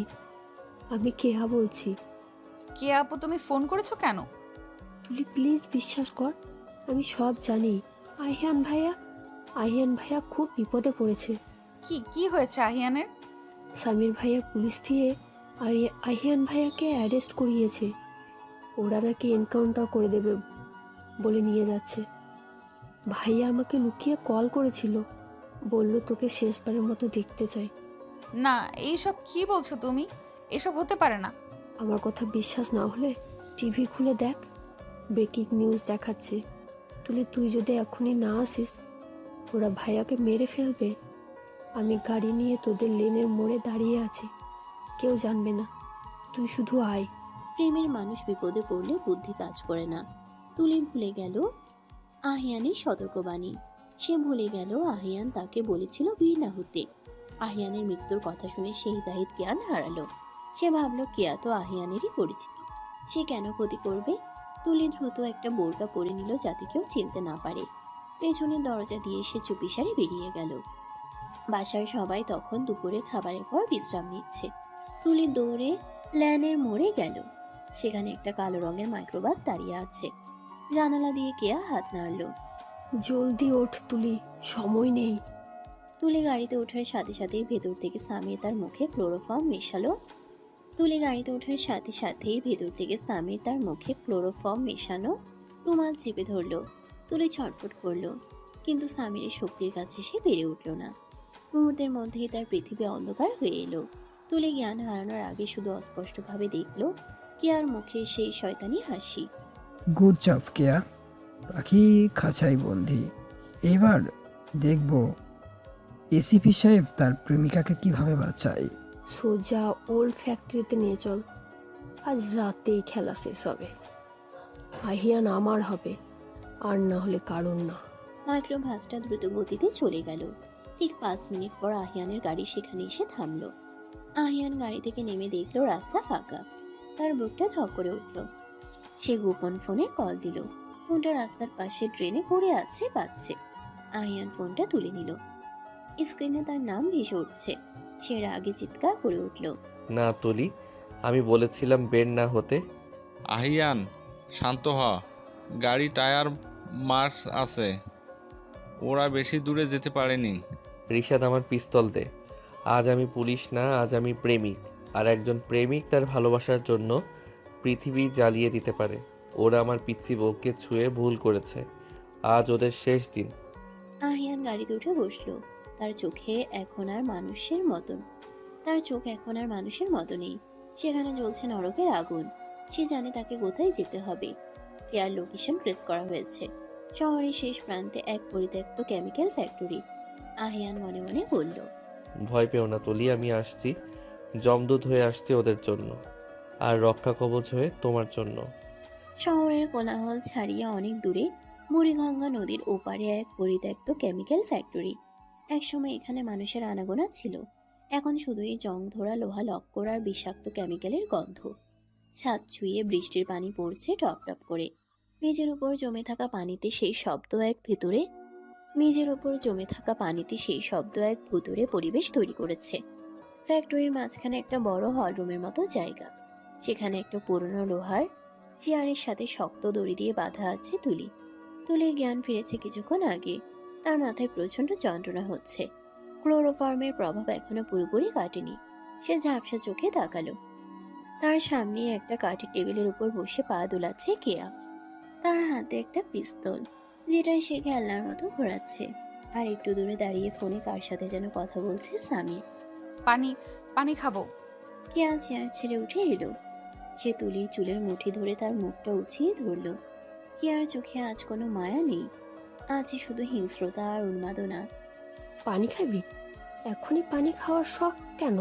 আমি কেয়া বলছি। কে আপু, তুমি ফোন করেছো কেন? তুলি প্লিজ বিশ্বাস কর, আমি সব জানি। আহিয়ান ভাইয়া খুব বিপদে পড়েছে। কি কি হয়েছে আহিয়ানের? সামির ভাইয়া পুলিশ দিয়ে আহিয়ান ভাইয়াকে অ্যারেস্ট করিয়েছে। ওরা নাকি এনকাউন্টার করে দেবে বলে নিয়ে যাচ্ছে। ভাইয়া আমাকে লুকিয়ে কল করেছিল, বলল তোকে শেষবারের মতো দেখতে চাই। না, এইসব কি বলছো তুমি? এসব হতে পারে না। আমার কথা বিশ্বাস না হলে টিভি খুলে দেখ, ব্রেকিং নিউজ দেখাচ্ছে। তুই যদি এখনই না আসিস, ওরা ভাইয়াকে মেরে ফেলবে। আমি গাড়ি নিয়ে তোদের লেনের মোড়ে দাঁড়িয়ে আছি, কেউ জানবে না, তুই শুধু আয়। প্রেমের মানুষ বিপদে পড়লে বুদ্ধি কাজ করে না। তুলি ভুলে গেল আহিয়ানের সতর্কবাণী। সে ভুলে গেল আহিয়ান তাকে বলেছিল বীর না হতে। আহিয়ানের মৃত্যুর কথা শুনে সেই দাহিত জ্ঞান হারালো। সে ভাবল কেয়া তো আহিয়ানেরই পরিচিত, সে কেন ক্ষতি করবে। তুলি দ্রুত একটা বোরকা পরে নিল যাতে কেউ চিনতে না পারে। পেছনের দরজা দিয়ে সে চুপিসারে বেরিয়ে গেল। বাসার সবাই তখন দুপুরে খাবারের পর বিশ্রাম নিচ্ছে। তুলি দৌড়ে ল্যানের মোড়ে গেল। সেখানে একটা কালো রঙের মাইক্রোবাস দাঁড়িয়ে আছে। জানালা দিয়ে কেয়া হাত নাড়ল। জলদি ওঠ তুলি, সময় নেই। তুলি গাড়িতে ওঠার সাথে সাথেই ভেতর থেকে সামির তার মুখে ক্লোরোফর্ম মেশানো রুমাল চেপে ধরলো। তুলি ছটফট করলো, কিন্তু সামিরের শক্তির কাছে সে পেরে উঠল না। মুহূর্তের মধ্যেই তার পৃথিবী অন্ধকার হয়ে এলো। তুলি জ্ঞান হারানোর আগে শুধু অস্পষ্টভাবে দেখলো কেয়ার মুখে সেই শয়তানি হাসি। গুড জব কেয়া, পাখি খাঁচাই বন্দি। এবার দেখব এসিপি সাহেব তার প্রেমিকাকে কিভাবে বাঁচায়? সোজা ওল্ড ফ্যাক্টরিতে নিয়ে চল, আজ রাতেই খেলা শেষ হবে। আহিয়ান আমার হবে, আর না হলে কারণ না। মাইক্রোবাসটা দ্রুত গতিতে চলে গেল। ঠিক 5 মিনিট পর আহিয়ানের গাড়ি সেখানে এসে থামলো। আহিয়ান গাড়ি থেকে নেমে দেখলো রাস্তা ফাঁকা। তার বুকটা ধক করে উঠল। সে গোপন ফোনে কল দিল। ফোনটা রাস্তার পাশে ড্রেনে পড়ে আছে, বাজছে। আহিয়ান ফোনটা তুলে নিল। স্ক্রিনে তার নাম ভেসে উঠছে। সে রাগে চিৎকার করে উঠল, না তুলি, আমি বলেছিলাম বের না হতে। আহিয়ান, শান্ত হ। গাড়ি টায়ার মার্কস আছে, ওরা বেশি দূরে যেতে পারেনি। রিশাদ, আমার পিস্তল দে। আজ আমি পুলিশ না, আজ আমি প্রেমিক। আর একজন প্রেমিক তার ভালোবাসার জন্য পৃথিবী জ্বালিয়ে দিতে পারে। ওরা আমার পিচ্চি বউকে ছুঁয়ে ভুল করেছে। আজ ওদের শেষ দিন। আহিয়ান গাড়িতে উঠে বসলো। তার চোখে এখন আর মানুষের মতন তার চোখ এখন আর মানুষের মতো নেই। সেখানে জ্বলছে নরকের আগুন। সে জানে তাকে কোথায় যেতে হবে। এয়ার লোকেশন ট্রেস করা হয়েছে। শহরের শেষ প্রান্তে এক পরিত্যক্ত কেমিক্যাল ফ্যাক্টরি। আহিয়ান মনে মনে বলল, ভয় পেও না তুলি, আমি আসছি। জমদূত হয়ে আসছে ওদের জন্য, আর রক্ষা কবচ হয়ে তোমার জন্য। শহরের কোলাহল ছাড়িয়ে অনেক দূরে বুড়িগঙ্গা নদীর ওপারে এক পরিত্যক্ত কেমিক্যাল ফ্যাক্টরি। একসময় এখানে মানুষের আনাগোনা ছিল। এখন শুধুই জং ধরা লোহা লক্কর আর বিষাক্ত কেমিক্যালের গন্ধ। ছাদ ছুঁয়ে বৃষ্টির পানি পড়ছে টপ টপ করে। মেঝের উপর জমে থাকা পানিতে সেই শব্দ এক ভুতুড়ে পরিবেশ তৈরি করেছে। ফ্যাক্টরির মাঝখানে একটা বড় হলরুমের মতো জায়গা। সেখানে একটা পুরনো লোহার চেয়ারের সাথে শক্ত দড়ি দিয়ে বাঁধা আছে তুলি। তুলির জ্ঞান ফিরেছে কিছুক্ষণ আগে। তার মাথায় প্রচন্ড যন্ত্রণা হচ্ছে। ক্লোরোফর্মের প্রভাব এখনো পুরোপুরি কাটেনি। সে ঝাপসা চোখে তাকালো। তার সামনে একটা কাঠের টেবিলের উপর বসে পা দুলাচ্ছে কেয়া। তার হাতে একটা পিস্তল, যেটা সে খেলনার মতো ঘোরাচ্ছে। আর একটু দূরে দাঁড়িয়ে ফোনে কার সাথে যেন কথা বলছে সামির। পানি খাবো। কেয়া চেয়ার ছেড়ে উঠে এলো। সে তুলির চুলের মুঠি ধরে তার মুখটা উঁচিয়ে ধরল। কেয়ার চোখে আজ কোনো মায়া নেই, আছে শুধু হিংস্রতা আর উন্মাদনা। পানি খাবি? এখনই পানি খাওয়ার শখ কেন?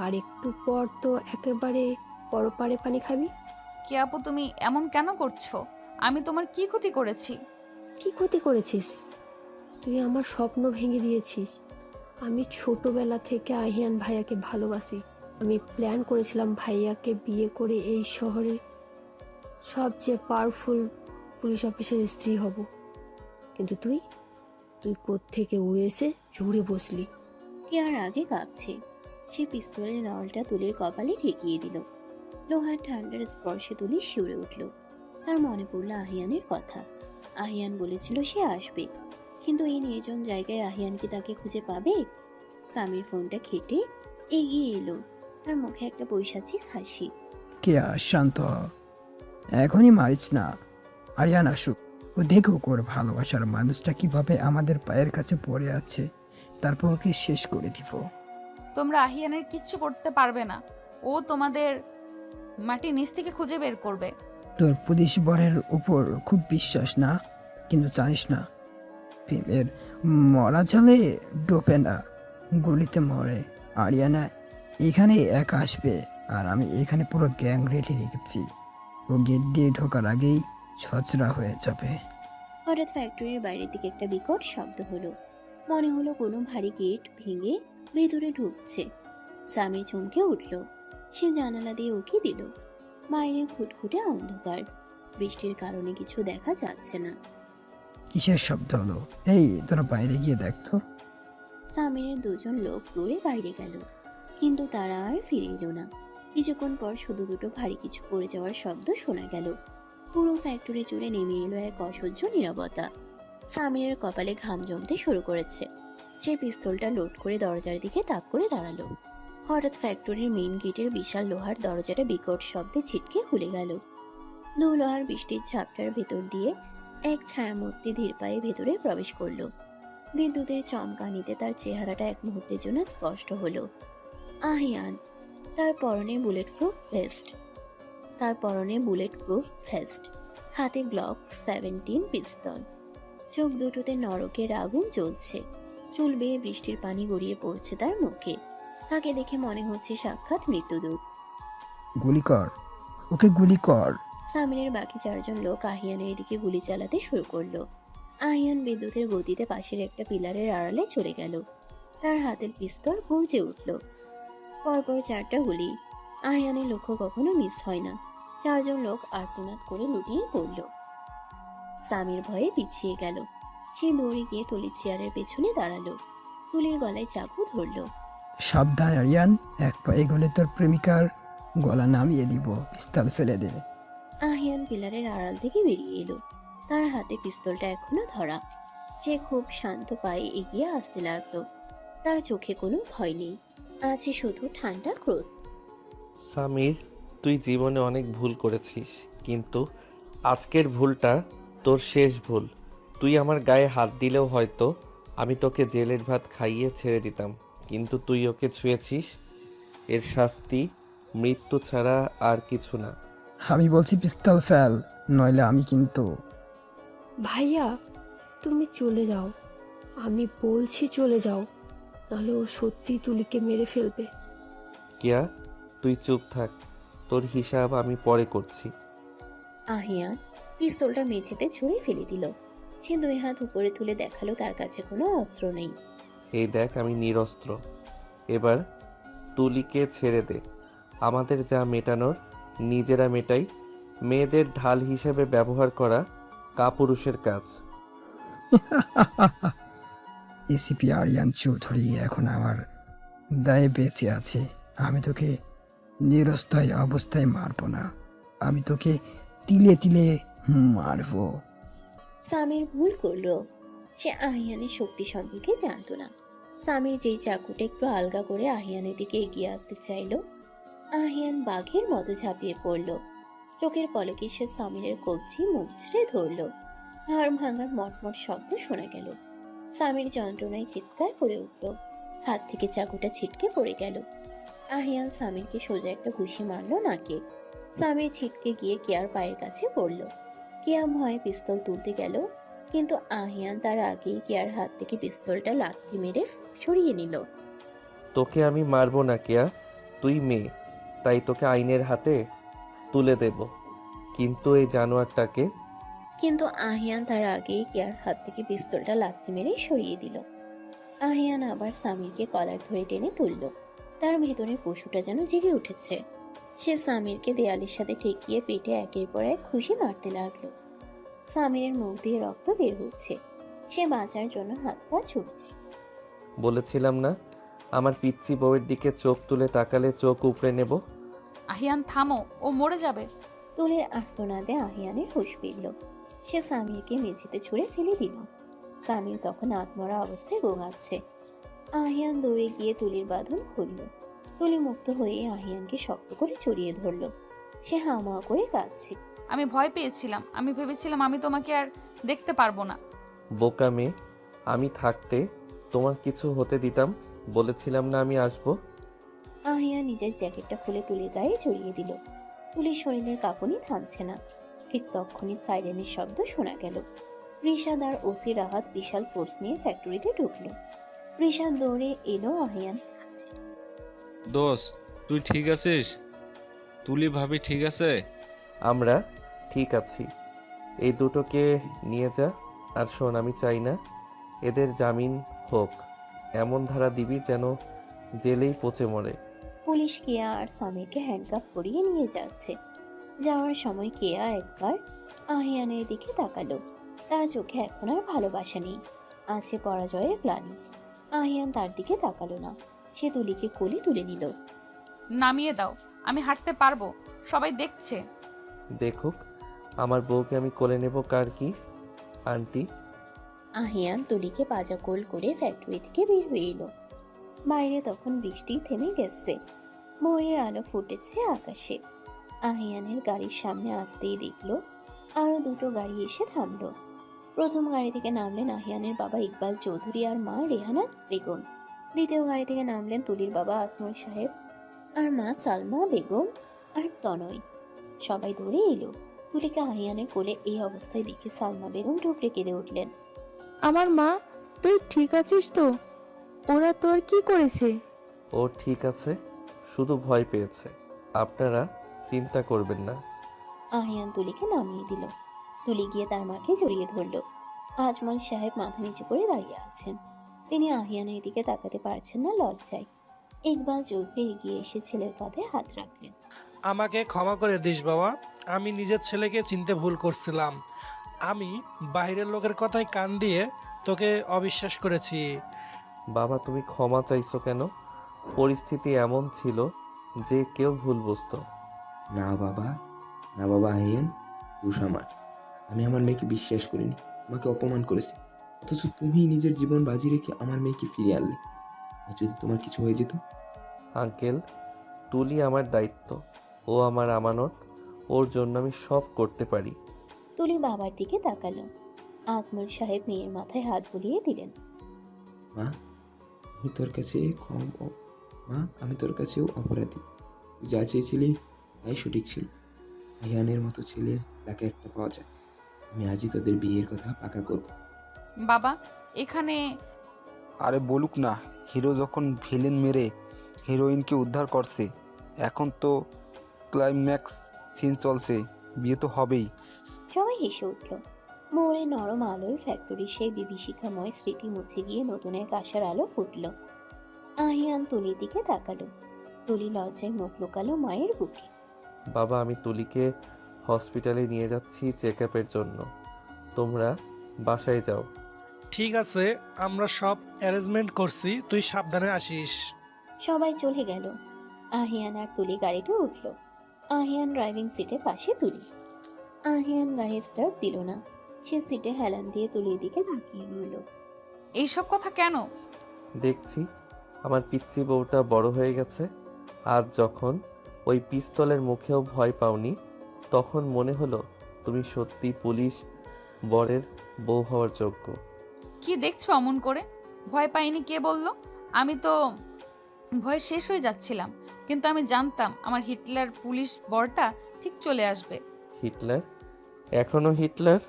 আর একটু পর তো একেবারে পরপারে পানি খাবি। কে আপু, তুমি এমন কেন করছো? আমি তোমার কি ক্ষতি করেছি? কি ক্ষতি করেছিস? তুই আমার স্বপ্ন ভেঙে দিয়েছিস। আমি ছোটবেলা থেকে আহিয়ান ভাইয়াকে ভালোবাসি। আমি প্ল্যান করেছিলাম ভাইয়াকে বিয়ে করে এই শহরে সবচেয়ে পাওয়ারফুল পুলিশ অফিসারের স্ত্রী হব। কিন্তু তুই কোত্থেকে উড়ে এসে জুড়ে বসলি। কেয়ার আগে কাঁপছে। সে পিস্তলের নলটা তুলির কপালে ঠেকিয়ে দিল। লোহার ঠান্ডার স্পর্শে তুলি শিউরে উঠল। তার মনে পড়ল আহিয়ানের কথা। আহিয়ান বলেছিল সে আসবে, কিন্তু এই নির্জন জায়গায় আহিয়ান কি তাকে খুঁজে পাবে? সামির ফোনটা খেটে এগিয়ে এলো। তার মুখে একটা পৈশাচিক হাসি। কেয়া, শান্ত হ। এখনই মারিস না। আরিয়ান আসুক, ও দেখুক ওর ভালোবাসার মানুষটা কিভাবে আমাদের পায়ের কাছে পড়ে আছে। তারপর ওকে শেষ করে দিব। তোমরা আহিয়ানের কিচ্ছু করতে পারবে না। ও তোমাদের মাটির নিচ থেকে খুঁজে বের করবে। তোর পুলিশ বরের উপর খুব বিশ্বাস না, কিন্তু জানিস না, প্রেমের মরা জলে ডোবে না, গুলিতে মরে। আরিয়ানা এখানে একা আসবে, আর আমি এখানে পুরো গ্যাং রেডি রেখেছি। ও গেট দিয়ে ঢোকার আগেই ছচরা হয়ে যাবে। হঠাৎ ফ্যাক্টরির বাইরের দিকে একটা বিকট শব্দ হলো। মনে হলো কোনো ভারী গেট ভেঙে ভেতরে ঢুকছে। সামি চমকে উঠল। সে জানালা দিয়ে উকি দিল। বাইরে খুটখুটে অন্ধকার। বৃষ্টির কারণে কিছু দেখা যাচ্ছে না। কিসের শব্দ হলো? এই, তোরা বাইরে গিয়ে দেখতো। সামিরের দুজন লোক দৌড়ে বাইরে গেল, কিন্তু তারা আর ফিরে এলো না। কিছুক্ষণ পর শুধু দুটো ভারী কিছু পড়ে যাওয়ার শব্দ শোনা গেল। পুরো ফ্যাক্টরি জুড়ে নেমে এলো এক অসহ্য নীরবতা। সামিরের কপালে ঘাম জমতে শুরু করেছে। সে পিস্তলটা লোড করে দরজার দিকে তাক করে দাঁড়ালো। হঠাৎ ফ্যাক্টরির মেইন গেটের বিশাল লোহার দরজাটা বিকট শব্দে ছিটকে খুলে গেল। দু লোহার বৃষ্টির ঝাপটার ভেতর দিয়ে এক ছায়ামূর্তি ধীর পায়ে ভেতরে প্রবেশ করলো। বিদ্যুতের চমকানিতে তার চেহারাটা এক মুহূর্তের জন্য স্পষ্ট হলো। আহিয়ান। তার পরনে বুলেট প্রুফ ভেস্ট, হাতে গ্লক 17 পিস্তল। চোখ দুটোতে নরকের আগুন জ্বলছে। চুল বেয়ে বৃষ্টির পানি গড়িয়ে পড়ছে তার মুখে। তাকে দেখে মনে হচ্ছে সাক্ষাৎ মৃত্যুদূত। গুলি কর, ওকে গুলি কর। সামিরের বাকি 4 জন লোক আহিয়ানের দিকে গুলি চালাতে শুরু করলো। আহিয়ান বিদ্যুতের গতিতে পাশের একটা পিলারের আড়ালে চলে গেল। তার হাতের পিস্তল গর্জে উঠল। পরপর 4টা গুলি। আহিয়ানের লক্ষ্য কখনো মিস হয় না। 4 জন লোক আর্তনাদ করে লুটিয়ে পড়ল। সামির ভয়ে পিছিয়ে গেল। সে দৌড়ে গিয়ে তুলির চেয়ারের পেছনে দাঁড়ালো। তুলির গলায় চাকু ধরল। সাবধান আরিয়ান, এক পায়ে গলে তোর প্রেমিকার গলা নামিয়ে দিব, পিস্তল ফেলে দে। আহিয়ান পিলারের আড়াল থেকে বেরিয়ে এলো। তার হাতে পিস্তলটা এখনো ধরা। সে খুব শান্ত পায়ে এগিয়ে আসতে লাগলো। তার চোখে কোনো ভয় নেই, আছে শুধু ঠান্ডা ক্রোধ। সামির, তুই জীবনে অনেক ভুল করেছিস, কিন্তু আজকের ভুলটা তোর শেষ ভুল। তুই আমার গায়ে হাত দিলেও হয়তো আমি তোকে জেলের ভাত খাইয়ে ছেড়ে দিতাম, কিন্তু তুই ওকে ছুঁয়েছিস। এর শাস্তি মৃত্যু ছাড়া আর কিছু না। আমি বলছি পিস্তল ফেল, নইলে আমি কিন্তু। ভাইয়া, তুমি চলে যাও, আমি বলছি চলে যাও, নাহলে ও সত্যি তুলিকে মেরে ফেলবে। কিয়া, তুই চুপ থাক, তোর হিসাব আমি পরে করছি। আহিয়ান পিস্তলটা মেঝেতে ছুঁড়ে ফেলে দিল। সে 2 হাত উপরে তুলে দেখালো তার কাছে কোনো অস্ত্র নেই। এই দেখ, আমি নিরস্ত্র। এবার তুলিকে ছেড়ে দে। আমাদের যা মেটানোর নিজেরা মেটাই। মেয়েদের ঢাল হিসেবে ব্যবহার করা কাপুরুষের কাজ। এসিপি আরিয়ান চৌধুরী এখন আমার দায়ে বেঁচে আছে। আমি তোকে নিরস্ত্র অবস্থায় মারবো না, আমি তোকে তিলে তিলে মারবো। সামির ভুল করলো। সে আহিয়ানের শক্তি সম্পর্কে জানতো না। সামির যেই চাকুটা একটু আলগা করে আহিয়ানের দিকে এগিয়ে আসতে চাইলো, আহিয়ান বাঘের মতো ঝাঁপিয়ে পড়ল। চোখের পলকে সে সামিরের কবজি মুচড়ে ধরল। হাড় ভাঙার মটমট শব্দ শোনা গেল। সামির যন্ত্রণায় চিৎকার করে উঠল। হাত থেকে চাকুটা ছিটকে পড়ে গেল। আহিয়ান সামিরকে সোজা একটা ঘুষি মারল নাকে। সামির ছিটকে গিয়ে কেয়ার পায়ের কাছে পড়ল। কেয়া ভয়ে পিস্তল তুলতে গেল, কিন্তু আহিয়ান তার আগেই কেয়ার হাত থেকে পিস্তলটা লাথি মেরে সরিয়ে নিল। তোকে আমি মারবো না কেয়া, তুই মেয়ে, তাই তোকে আইনের হাতে তুলে দেব। কিন্তু এই জানোয়ারটাকে। কিন্তু আহিয়ান তার আগেই কেয়ার হাত থেকে পিস্তলটা লাথি মেরে সরিয়ে দিল। আহিয়ান আবার সামিরকে কলার ধরে টেনে তুলল। তার ভেতরের পশুটা যেন জেগে উঠেছে। সে সামিরকে দেয়ালের সাথে ঠেকিয়ে পেটে একের পর এক ঘুষি মারতে লাগলো। সামিরের মুখ দিয়ে রক্ত বের হচ্ছে। সে বাঁচার জন্য হাত পা ছুটছে। বলেছিলাম না, আমার পিচ্চি বউয়ের দিকে চোখ তুলে তাকালে চোখ উপড়ে নেব। আহিয়ান থামো, ও মরে যাবে। তুলির আর্তনাদে আহিয়ানের হুঁশ ফিরল। সে সামিরকে মেঝেতে ছুঁড়ে ফেলে দিল। সামির তখন আত্মরা অবস্থায় গোঙাচ্ছে। আহিয়ান দৌড়ে গিয়ে তুলির বাঁধন খুলল। তুলি মুক্ত হয়ে আহিয়ানকে শক্ত করে জড়িয়ে ধরল। সে হাওয়া করে কাঁদছে। আমি ভয় পেয়েছিলাম, আমি ভেবেছিলাম আমি তোমাকে আর দেখতে পারবো না। বোকা মেয়ে, আমি থাকতে তোমার কিছু হতে দিতাম? বলেছিলাম না আমি আসবো। আহিয়া নিজের জ্যাকেটটা খুলে তুলির গায়ে জড়িয়ে দিল। তুলির শরীরের কাঁপুনি থামছে না। ঠিক তখনই সাইরেনের শব্দ শোনা গেল। রিশাদ আর ওসি রাহাত বিশাল ফোর্স নিয়ে ফ্যাক্টরিতে ঢুকলো। রিশাদ দৌড়ে এলো আহিয়ান। দোষ, তুই ঠিক আছিস? তুলি ভাবি ঠিক আছে? আমরা ঠিক আছি। এই দুটোকে নিয়ে যা। আর শোন, আমি চাই না এদের জামিন হোক। এমন ধারা দিবি যেন জেলেই পচে মরে। পুলিশ কেয়া আর সামিরকে হ্যান্ডকাফ করিয়ে নিয়ে যাচ্ছে। যাওয়ার সময় কেয়া একবার আহিয়ানের দিকে তাকালো। তার চোখে এখন আর ভালোবাসা নেই, আছে পরাজয়ের গ্লানি। আহিয়ান তার দিকে তাকালো না। সে তুলিকে কোলে তুলে নিল। নামিয়ে দাও, আমি হাঁটতে পারবো, সবাই দেখছে। দেখুক, আমার বউকে আমি কোলে নেব কার কি। আন্টি। আহিয়ান তুলিকে পাজা কোল করে ফ্যাক্টরি থেকে বের হয়ে এলো। বাইরে তখন বৃষ্টি থেমে গেছে। ভোরের আলো ফুটেছে আকাশে। আহিয়ানের গাড়ির সামনে আসতেই দেখলো আরো 2টো গাড়ি এসে থামলো। প্রথম গাড়ি থেকে নামলেন আহিয়ানের বাবা ইকবাল চৌধুরী আর মা রেহানা বেগম। দ্বিতীয় গাড়ি থেকে নামলেন তুলির বাবা আসমর সাহেব আর মা সালমা বেগম আর তনয়। সবাই দৌড়ে এলো। তুলিকে আহিয়ানের কোলে এই অবস্থায় দেখে সালমা বেগম ঢুকরে কেঁদে উঠলেন। আমার মা, তুই ঠিক আছিস তো? ওরা তোর কি করেছে? ও ঠিক আছে, শুধু ভয় পেয়েছে। আপনারা চিন্তা করবেন না। আহিয়ান তুলিকে নামিয়ে দিল। তুলি গিয়ে তার মাকে জড়িয়ে ধরল। আজমল সাহেব মাথা নিচু করে দাঁড়িয়ে আছেন। তিনি আহিয়ানের দিকে তাকাতে পারছেন না লজ্জায়। ইকবাল চৌধুরী এগিয়ে এসে ছেলের কাঁধে হাত রাখলেন। আমাকে ক্ষমা করে দিস বাবা, আমি নিজের ছেলেকে চিনতে ভুল করছিলাম। আমি বাইরের লোকের কথায় কান দিয়ে তোকে অবিশ্বাস করেছি। বাবা, তুমি ক্ষমা চাইছো কেন? পরিস্থিতি এমন ছিল যে কেউ ভুল বুঝতো। না বাবা, না বাবা আহিয়ান, দোষ আমার। আমি আমার মেয়েকে বিশ্বাস করিনি, আমাকে অপমান করেছে। অথচ তুমি নিজের জীবন বাজি রেখে আমার মেয়েকে ফিরিয়ে আনলে। আর যদি তোমার কিছু হয়ে যেত? আঙ্কেল, তুলি আমার দায়িত্ব, ও আমার আমানত। ওর জন্য আমি সব করতে পারি। তুলি বাবার দিকে তাকালো। আজমল সাহেব মেয়ের মাথায় হাত বুলিয়ে দিলেন। মা, আমি তোর কাছে মা, আমি তোর কাছেও অপরাধী। তুই যা চেয়েছিলি তাই সঠিক ছিল। আহিয়ানের মতো ছেলে তাকে একটা পাওয়া যায়। আমি আজই তোদের বিয়ের কথা পাকা করব। বাবা, এখানে আরে বলুক না, হিরো যখন ভিলেন মেরে হিরোইনকে উদ্ধার করছে, এখন তো ক্লাইম্যাক্স সিন চলছে, বিয়ে তো হবেই। সবাই হেসে উঠল। মোড়ে নরম আলোয় ফ্যাক্টরির সেই বিভীষিকাময় স্মৃতি মুছে গিয়ে নতুন এক আশার আলো ফুটল। আহিয়ান তুলির দিকে তাকালো। তুলি লজ্জায় মুখ লুকালো মায়ের বুকে। বাবা, আমি তুলিকে হসপিটালে নিয়ে যাচ্ছি চেকআপের জন্য। তোমরা বাসায় যাও। ঠিক আছে, আমরা সব অ্যারেঞ্জমেন্ট করছি, তুই সাবধানে আসিস। সবাই চলে গেল। আহিয়ান আর তুলি গাড়িতে উঠল। আহিয়ান ড্রাইভিং সিটে, পাশে তুলি। আহিয়ান গাড়ি স্টার্ট দিল না। সে সিটে হেলান দিয়ে তুলির দিকে তাকিয়ে রইল। এইসব কথা কেন? দেখছি আমার পিচ্চি বউটা বড় হয়ে গেছে। আজ যখন ওই পিস্তলের মুখেও ভয় পাওনি, তখন মনে হলো তুমি সত্যি পুলিশ বরের বউ হওয়ার যোগ্য। কি দেখছো অমন করে? ভয় পাইনি কে বলল? আমি তো ভয় শেষ হয়ে যাচ্ছিলাম, কিন্তু আমি জানতাম আমার হিটলার পুলিশ বরটা ঠিক চলে আসবে। হিটলার? এখনো হিটলার?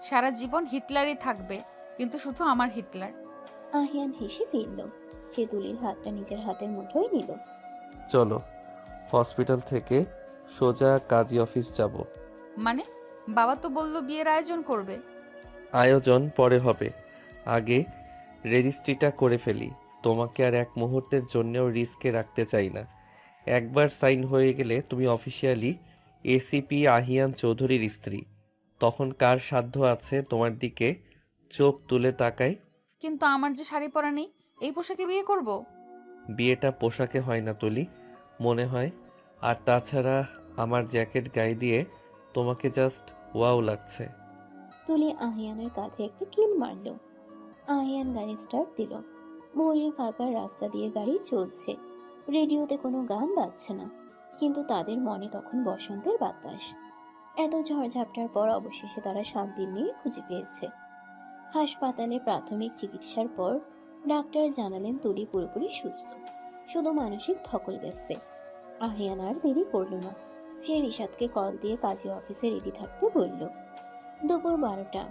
সারা জীবন হিটলারই থাকবে, কিন্তু শুধু আমার হিটলার। আহিয়ান হেসে ফিরল। সে তুলির হাতটা নিজের হাতের মুঠোয় নিল। চলো, হসপিটাল থেকে সোজা কাজী অফিস যাব। মানে? বাবা তো বলল বিয়ের আয়োজন করবে। আয়োজন পরে হবে, আগে রেজিস্ট্রিটা করে ফেলি। তোমাকে আর এক মুহূর্তের জন্যও রিস্কে রাখতে চাই না। একবার সাইন হয়ে গেলে তুমি অফিসিয়ালি এসিপি আহিয়ান চৌধুরীর স্ত্রী। তখন কার সাধ্য আছে তোমার দিকে চোখ তুলে তাকায়? কিন্তু আমার যে শাড়ি পরা নেই, এই পোশাকে বিয়ে করব? বিয়েটা পোশাকে হয় না তুলি, মনে হয়। আর তাছাড়া আমার জ্যাকেট গায়ে দিয়ে তোমাকে জাস্ট ওয়াও লাগছে। তুলি আহিয়ানের কাঁধে একটা কিল মারল। আহিয়ান গাড়ি স্টার্ট দিল। মোড়ের ফাঁকা রাস্তা দিয়ে গাড়ি চলছে। রেডিওতে কোনো গান বাজছে না, কিন্তু তাদের মনে তখন বসন্তের বাতাস। এত ঝড়ঝাপটার পর অবশেষে তারা শান্তির নিয়ে খুঁজে পেয়েছে। হাসপাতালে প্রাথমিক চিকিৎসার পর ডাক্তার জানালেন তুলি পুরোপুরি সুস্থ, শুধু মানসিক ধকল গেছে। আহিয়ান আর দেরি করল না। সে রিশাদকে কল দিয়ে কাজী অফিসে রেডি থাকতে বলল। দুপুর 12টা,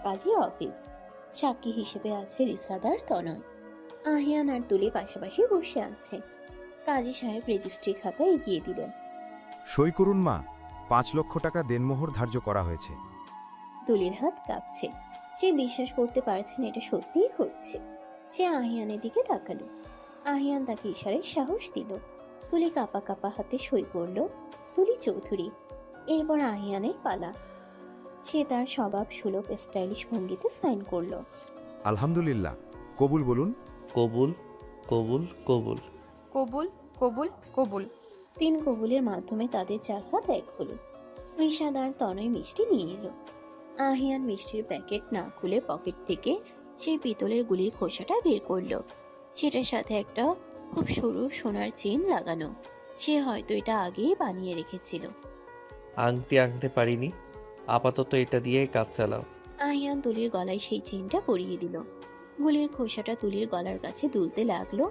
কাজী অফিস। সাক্ষী হিসেবে আছে রিশাদ আর তনয়। আহিয়ান আর তুলি পাশাপাশি বসে আছে। কাজী সাহেব রেজিস্ট্রি খাতা এগিয়ে দিলেন। সই করুন মা, 5 লক্ষ টাকা দেনমোহর ধার্য করা হয়েছে। তুলির হাত কাঁপছে। সে বিশ্বাস করতে পারছে না এটা সত্যিই ঘটছে। সে আহিয়ানের দিকে তাকালো। আহিয়ান তাকে ইশারায় সাহস দিল। তুলি কাঁপা কাঁপা হাতে সই করলো। তুলি চৌধুরী। এরপর আহিয়ানের পালা। সে তার স্বভাব সুলভ স্টাইলিশ ভঙ্গিতে সাইন করলো। আলহামদুলিল্লাহ, কবুল বলুন। কবুল, কবুল, কবুল। কবুল, কবুল, কবুল। 3 কবুলের মাধ্যমে তাদের 4 হাত এক হলো। রিশাদ আর তনয় মিষ্টি নিয়ে এলো। আহিয়ান মিষ্টির প্যাকেট না খুলে পকেট থেকে সেই পিতলের গুলির খোসাটা বের করলো। সেটার সাথে একটা খুব সরু সোনার চেন লাগানো। সে হয়তো এটা আগেই বানিয়ে রেখেছিল। আংটি আনতে পারিনি, আপাতত এটা দিয়েই কাজ চালাও। আহিয়ান তুলির গলায় সেই চেনটা পরিয়ে দিল। গুলির খোসাটা তুলির গলার কাছে দুলতে লাগলো,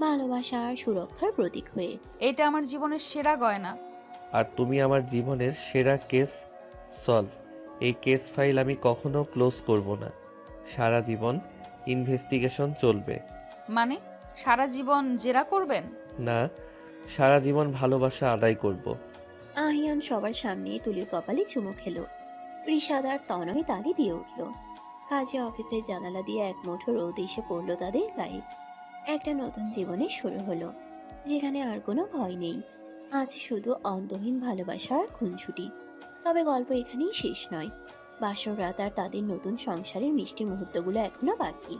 ভালোবাসা আর সুরক্ষার প্রতীক হয়ে। এটা আমার জীবনের সেরা গয়না। আর তুমি আমার জীবনের সেরা কেস সলভ। এই কেস ফাইল আমি কখনো ক্লোজ করব না। সারা জীবন ইনভেস্টিগেশন চলবে। মানে সারা জীবন জেরা করবেন? না, সারা জীবন ভালোবাসা আদায় করব। আহিয়ান সবার সামনে তুলির কপালে চুমু খেলো। রিশাদ আর তনয় তালি দিয়ে উঠল। কাজে অফিসের জানালা দিয়ে এক মুঠো রোদ এসে পড়লো তাদের গায়ে। একটা নতুন জীবনের শুরু হলো, যেখানে আর কোনো ভয় নেই, আছে শুধু অন্তহীন ভালোবাসা আর খুনছুটি। তবে গল্প এখানেই শেষ নয়। বাসর রাত আর তাদের নতুন সংসারের মিষ্টি মুহূর্তগুলো এখনো বাকি।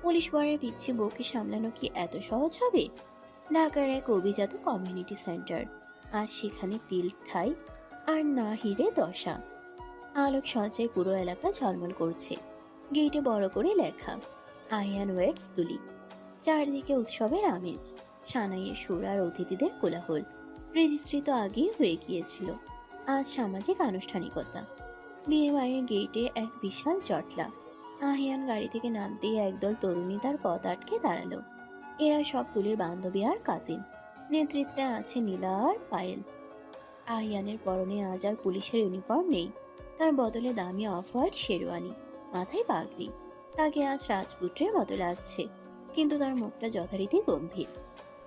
পুলিশ বরের পিচ্ছি বউকে সামলানো কি এত সহজ হবে? ঢাকার এক অভিজাত কমিউনিটি সেন্টার, আজ সেখানে তিল ঠাই আর না হিরে দশা। আলোক সজ্জায় পুরো এলাকা ঝলমল করছে। গেটে বড় করে লেখা আহিয়ান ওয়েটস তুলি। চারদিকে উৎসবের আমেজ, সানাইয়ের সুর আর অতিথিদের কোলাহল। রেজিস্ট্রি তো আগেই হয়ে গিয়েছিল, আজ সামাজিক আনুষ্ঠানিকতা। বিয়ে বাড়ির গেটে এক বিশাল জটলা। আহিয়ান গাড়ি থেকে নামতেই একদল তরুণী তার পথ আটকে দাঁড়ালো। এরা সব তুলির বান্ধবী আর কাজিন। নেতৃত্বে আছে নীলা আর পায়েল। আহিয়ানের পরনে আজ আর পুলিশের ইউনিফর্ম নেই, তার বদলে দামি অফ হোয়াইট শেরওয়ানি, মাথায় পাগড়ি। তাকে আজ রাজপুত্রের মতো লাগছে, কিন্তু তার মুখটা যথারীতি গম্ভীর।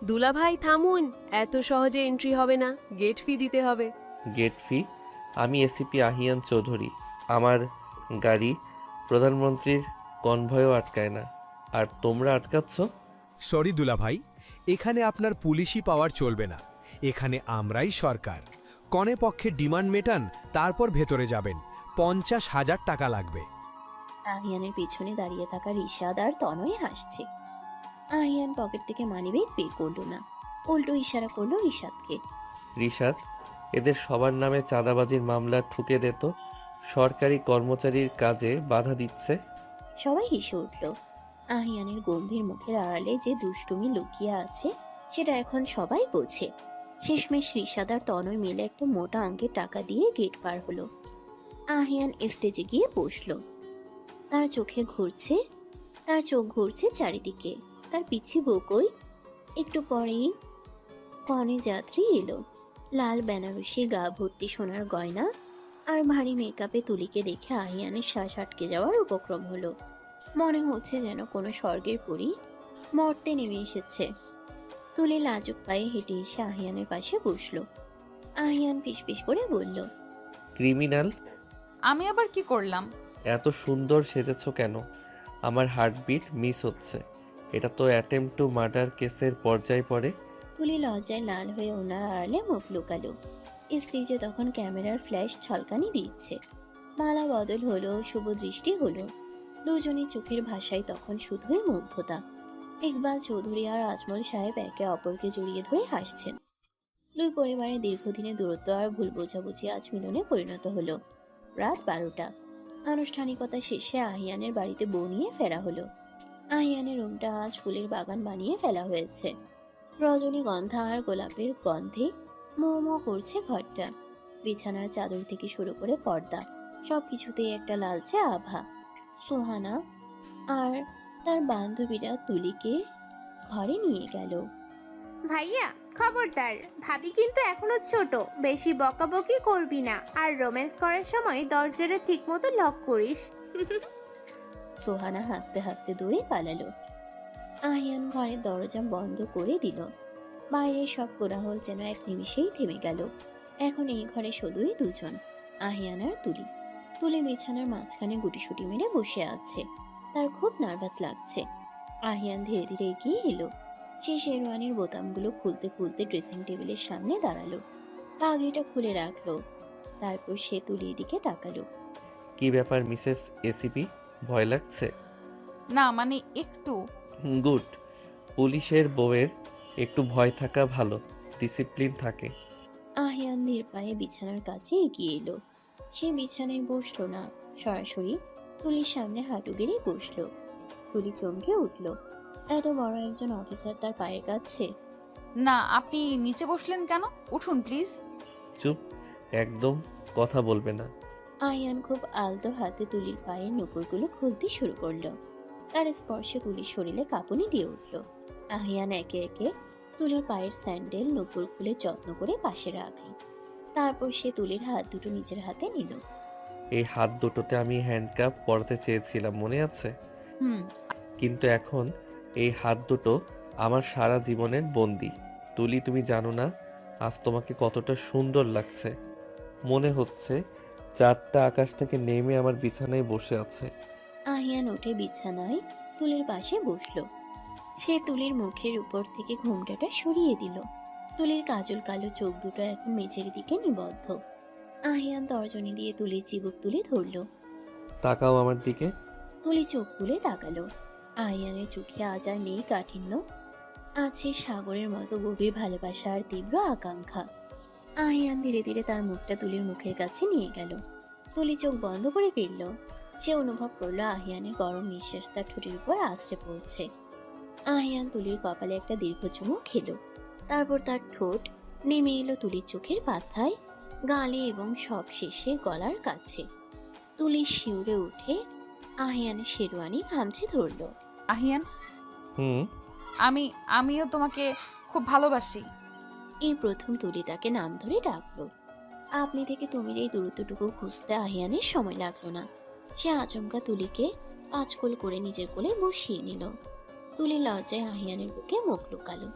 দুলাভাই থামুন, এত সহজে এন্ট্রি হবে না, গেট ফি দিতে হবে। গেট ফি? আমি এসিপি আহিয়ান চৌধুরী। আমার গাড়ি প্রধানমন্ত্রীর কনভয়ও আটকায় না, আর তোমরা আটকাচ্ছ? সরি দুলাভাই, এখানে আপনার পুলিশি পাওয়ার চলবে না। এখানে আমরাই সরকার। কনে পক্ষে ডিমান্ড মেটান, তারপর ভেতরে যাবেন। 50,000 টাকা লাগবে। আহিয়ানের পিছনে দাঁড়িয়ে থাকা রিশাদ আর তনয় হাসছে। আহিয়ান পকেট থেকে মানিব্যাগ বের করলো না, উল্টো ইশারা করলো রিশাদকে। রিশাদ, এদের সবার নামে চাঁদাবাজির মামলা ঠুকে দে তো, সরকারি কর্মচারীর কাজে বাধা দিচ্ছে। সবাই হেসে উঠল। আহিয়ানের গম্ভীর মুখের আড়ালে যে দুষ্টুমি লুকিয়ে আছে সেটা এখন সবাই বোঝে। শেষমেশ রিশাদ আর তনয় মিলে একটা মোটা অঙ্কের টাকা দিয়ে গেট পার হলো। আহিয়ান স্টেজে গিয়ে বসলো। তার চোখ ঘুরছে চারিদিকে। তার পিচ্ছি বউকই। একটু পরেই কনে যাত্রী এলো। লাল বেনারসি, গা ভর্তি সোনার গয়না আর ভারী মেকআপে তুলিকে দেখে আহিয়ানের শ্বাস আটকে যাওয়ার উপক্রম হলো। মনে হচ্ছে যেন কোনো স্বর্গের পরী মর্তে নেমে এসেছে। তুলি লাজুক পায়ে হেঁটে এসে আহিয়ানের পাশে বসলো। আহিয়ান ফিসফিস করে বলল, ক্রিমিনাল? আমি আবার কি করলাম? এত সুন্দর সেজেছ কেন? আমার হার্টবিট মিস হচ্ছে। এটা তো অ্যাটেম্প টু মার্ডার কেসের পর্যায়ে পড়ে। তুলি লজ্জায় লাল হয়ে ওনার আড়ালে মুখ লুকালো। স্ত্রীজে তখন ক্যামেরার ফ্ল্যাশ ঝলকানি দিচ্ছে। মালা বদল হলো, শুভ দৃষ্টি হলো। দুজনের চোখের ভাষায় তখন শুধুই মুগ্ধতা। ইকবাল চৌধুরী আর আজমল সাহেব একে অপরকে জড়িয়ে ধরে হাসছেন। দুই পরিবারের দীর্ঘদিনের দূরত্ব আর ভুল বোঝাবুঝি আজ মিলনে পরিণত হলো। রাত 12টা। আনুষ্ঠানিকতা শেষে আহিয়ানের বাড়িতে বউ নিয়ে ফেরা হলো। আহিয়ানের রুমটা আজ ফুলের বাগান বানিয়ে ফেলা হয়েছে। রজনীগন্ধা আর গোলাপের গন্ধে মোমো করছে ঘরটা। বিছানার চাদর থেকে শুরু করে পর্দা, সবকিছুতেই একটা লালচে আভা। সোহানা আর তার বান্ধবীরা তুলিকে ঘরে নিয়ে গেল। ভাইয়া খবরদার, ভাবি কিন্তু এখনো ছোট, বেশি বকাবকি করবি না, আর রোম্যান্স করার সময় দরজাটা ঠিক মতো লক করিস। সোহানা হাসতে হাসতে দৌড়ে পালালো। আহিয়ান ঘরের দরজা বন্ধ করে দিল। বাইরের সব কোলাহল যেন এক নিমিষেই থেমে গেল। এখন এই ঘরে শুধুই দুজন, আহিয়ান আর তুলি। তুলি বিছানার মাঝখানে গুটিসুটি মেরে বসে আছে। তার খুব নার্ভাস লাগছে। আহিয়ান ধীরে ধীরে এগিয়ে এলো। সে শেরওয়ানির বোতামগুলো খুলতে খুলতে ড্রেসিং টেবিলের সামনে দাঁড়ালো। পাগড়িটা খুলে রাখলো। তারপর সে তুলির দিকে তাকালো। কি ব্যাপার মিসেস এসিপি, ভয় লাগছে? না মানে একটু। গুড। পুলিশের বউয়ের একটু ভয় থাকা ভালো, ডিসিপ্লিন থাকে। আহিয়ান ধীর পায়ে বিছানার কাছে এগিয়ে এলো। সে বিছানায় বসলো না, সরাসরি তুলির সামনে হাঁটু গেড়ে বসলো। তুলি চমকে উঠল। এত বড় একজন অফিসার তার পায়ের কাছে। না, আপনি নিচে বসলেন কেন? উঠুন প্লিজ। চুপ, একদম কথা বলবে না। আহিয়ান খুব আলতো হাতে তুলির পায়ের নুপুরগুলো খুলতে শুরু করলো। তার স্পর্শে তুলির শরীরে কাঁপুনি দিয়ে উঠল। আহিয়ান একে একে তুলির পায়ের স্যান্ডেল নুপুর খুলে যত্ন করে পাশে রাখল। তারপর সে তুলির হাত দুটো নিজের হাতে নিল। এই হাত দুটোতে আমি হ্যান্ডকাপ পরাতে চেয়েছিলাম, মনে আছে? হুম। কিন্তু এখন এই হাত দুটো আমার সারা জীবনের বন্দি। তুলি, তুমি জানো না আজ তোমাকে কতটা সুন্দর লাগছে। মনে হচ্ছে চাঁদটা আকাশ থেকে নেমে আমার বিছানায় বসে আছে। আহিয়ান উঠে বিছানায় তুলির পাশে বসলো। সে তুলির মুখের উপর থেকে ঘোমটাটা সরিয়ে দিল। তুলির কাজল কালো চোখ দুটো এখন মেঝের দিকে নিবদ্ধ। আহিয়ান তর্জনী দিয়ে তুলির চিবুক তুলে ধরল। তাকাও আমার দিকে। তুলি চোখ তুলে তাকালো। আহিয়ানের চোখে আজ আর নেই কাঠিন্য, আছে সাগরের মতো গভীর ভালোবাসা আর তীব্র আকাঙ্ক্ষা। আহিয়ান ধীরে ধীরে তার মুখটা তুলির মুখের কাছে নিয়ে গেল। তুলি চোখ বন্ধ করে ফেলল। সে অনুভব করলো আহিয়ানের গরম নিঃশ্বাস তার ঠোঁটের উপর আশ্রে পড়ছে। আহিয়ান তুলির কপালে একটা দীর্ঘ চুমু খেলো। তারপর তার ঠোঁট নেমে এলো তুলির চোখের পাতায়, গালে এবং সব শেষে গলার কাছে। তুলি শিউরে উঠে আহিয়ানের শেরওয়ানি খামচে ধরলো। আহিয়ান, হুম। আমিও তোমাকে খুব ভালোবাসি। এই প্রথম তুলি তাকে নাম ধরে ডাকলো। আপনি থেকে তুমির এই দূরত্বটুকু খুঁজতে আহিয়ানের সময় লাগলো না। সে আচমকা তুলিকে আঁচকোল করে নিজের কোলে বসিয়ে নিল। তুলি লজ্জায় আহিয়ানের বুকে মুখ লুকালো।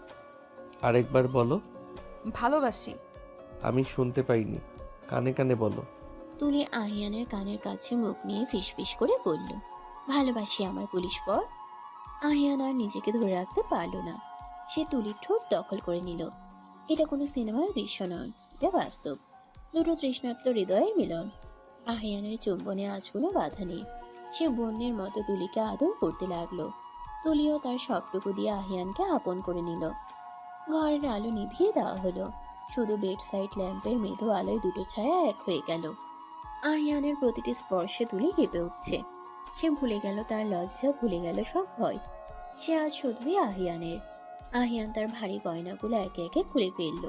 আরেকবার বলো। ভালোবাসি। আমি শুনতে পাইনি, কানে কানে বলো। তুলি আহিয়ানের কানের কাছে মুখ নিয়ে ফিসফিস করে বলল, ভালোবাসি আমার পুলিশ বর। আহিয়ান আর নিজেকে ধরে রাখতে পারলো না। সে তুলির ঠোঁট দখল করে নিল। এটা কোনো সিনেমার দৃশ্য নয়, এটা বাস্তব। দুটো তৃষ্ণার্ত হৃদয়ের মিলন। আহিয়ানের চুম্বনে আজ কোনো বাধা নেই। সে বন্যের মতো তুলিকে আদর করতে লাগলো। তুলিও তার সবটুকু দিয়ে আহিয়ানকে আপন করে নিল। ঘরের আলো নিভিয়ে দেওয়া হলো। শুধু বেড সাইড ল্যাম্পের মৃদু আলোয় দুটো ছায়া এক হয়ে গেল। আহিয়ানের প্রতিটি স্পর্শে তুলি কেঁপে উঠছে। সে ভুলে গেল তার লজ্জা, ভুলে গেল সব ভয়। সে আজ শুধুই আহিয়ানের। আহিয়ান তার ভারী গয়নাগুলো একে একে খুলে ফেলল।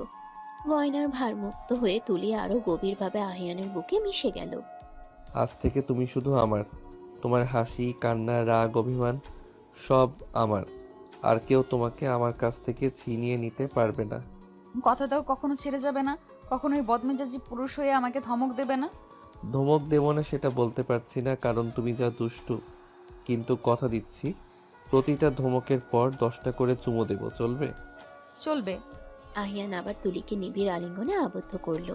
গয়নার ভার মুক্ত হয়ে তুলি আরো গভীরভাবে আহিয়ানের বুকে মিশে গেল। আজ থেকে তুমি শুধু আমার। তোমার হাসি, কান্না, রাগ, অভিমান সব আমার। আর কেউ তোমাকে আমার কাছ থেকে ছিনিয়ে নিতে পারবে না। কথা দাও কখনো ছেড়ে যাবে না, কখনোই বদমেজাজি পুরুষ হয়ে আমাকে ধমক দেবে না। ধমক দেবো না সেটা বলতে পারছি না, কারণ তুমি যা দুষ্টু। কিন্তু কথা দিচ্ছি, প্রতিটা ধমকের পর 10টা করে চুমো দেব, চলবে? চলবে। আহিয়ান আবার তুলিকে নিবিড় আলিঙ্গনে আবদ্ধ করল।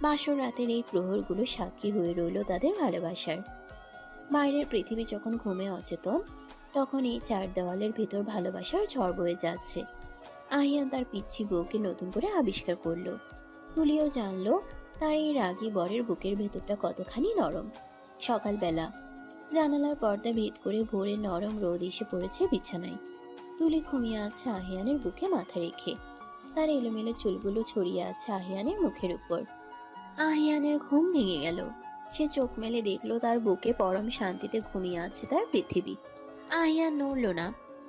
বাসর রাতের এই প্রহরগুলো সাক্ষী হয়ে রইল তাদের ভালোবাসার। বাইরের পৃথিবী যখন ঘুমে অচেতন, তখন এই চার দেওয়ালের ভেতর ভালোবাসার ঝড় বয়ে যাচ্ছে। আহিয়ান তার পিচ্ছি বউকে নতুন করে আবিষ্কার করলো। তুলিও জানলো তার এই রাগী বরের বুকের ভেতরটা কতখানি নরম। সকালবেলা জানালার পর্দা ভেদ করে ভোরের নরম রোদ এসে পড়েছে বিছানায়। তুলি ঘুমিয়ে আছে আহিয়ানের বুকে মাথা রেখে। তার এলোমেলো চুলগুলো ছড়িয়ে আছে আহিয়ানের মুখের উপর। আহিয়ানের ঘুম ভেঙে গেল। সে চোখ মেলে দেখলো তার বুকে পরম শান্তিতে ঘুমিয়ে আছে তার পৃথিবী। আহিয়ান নড়ল না,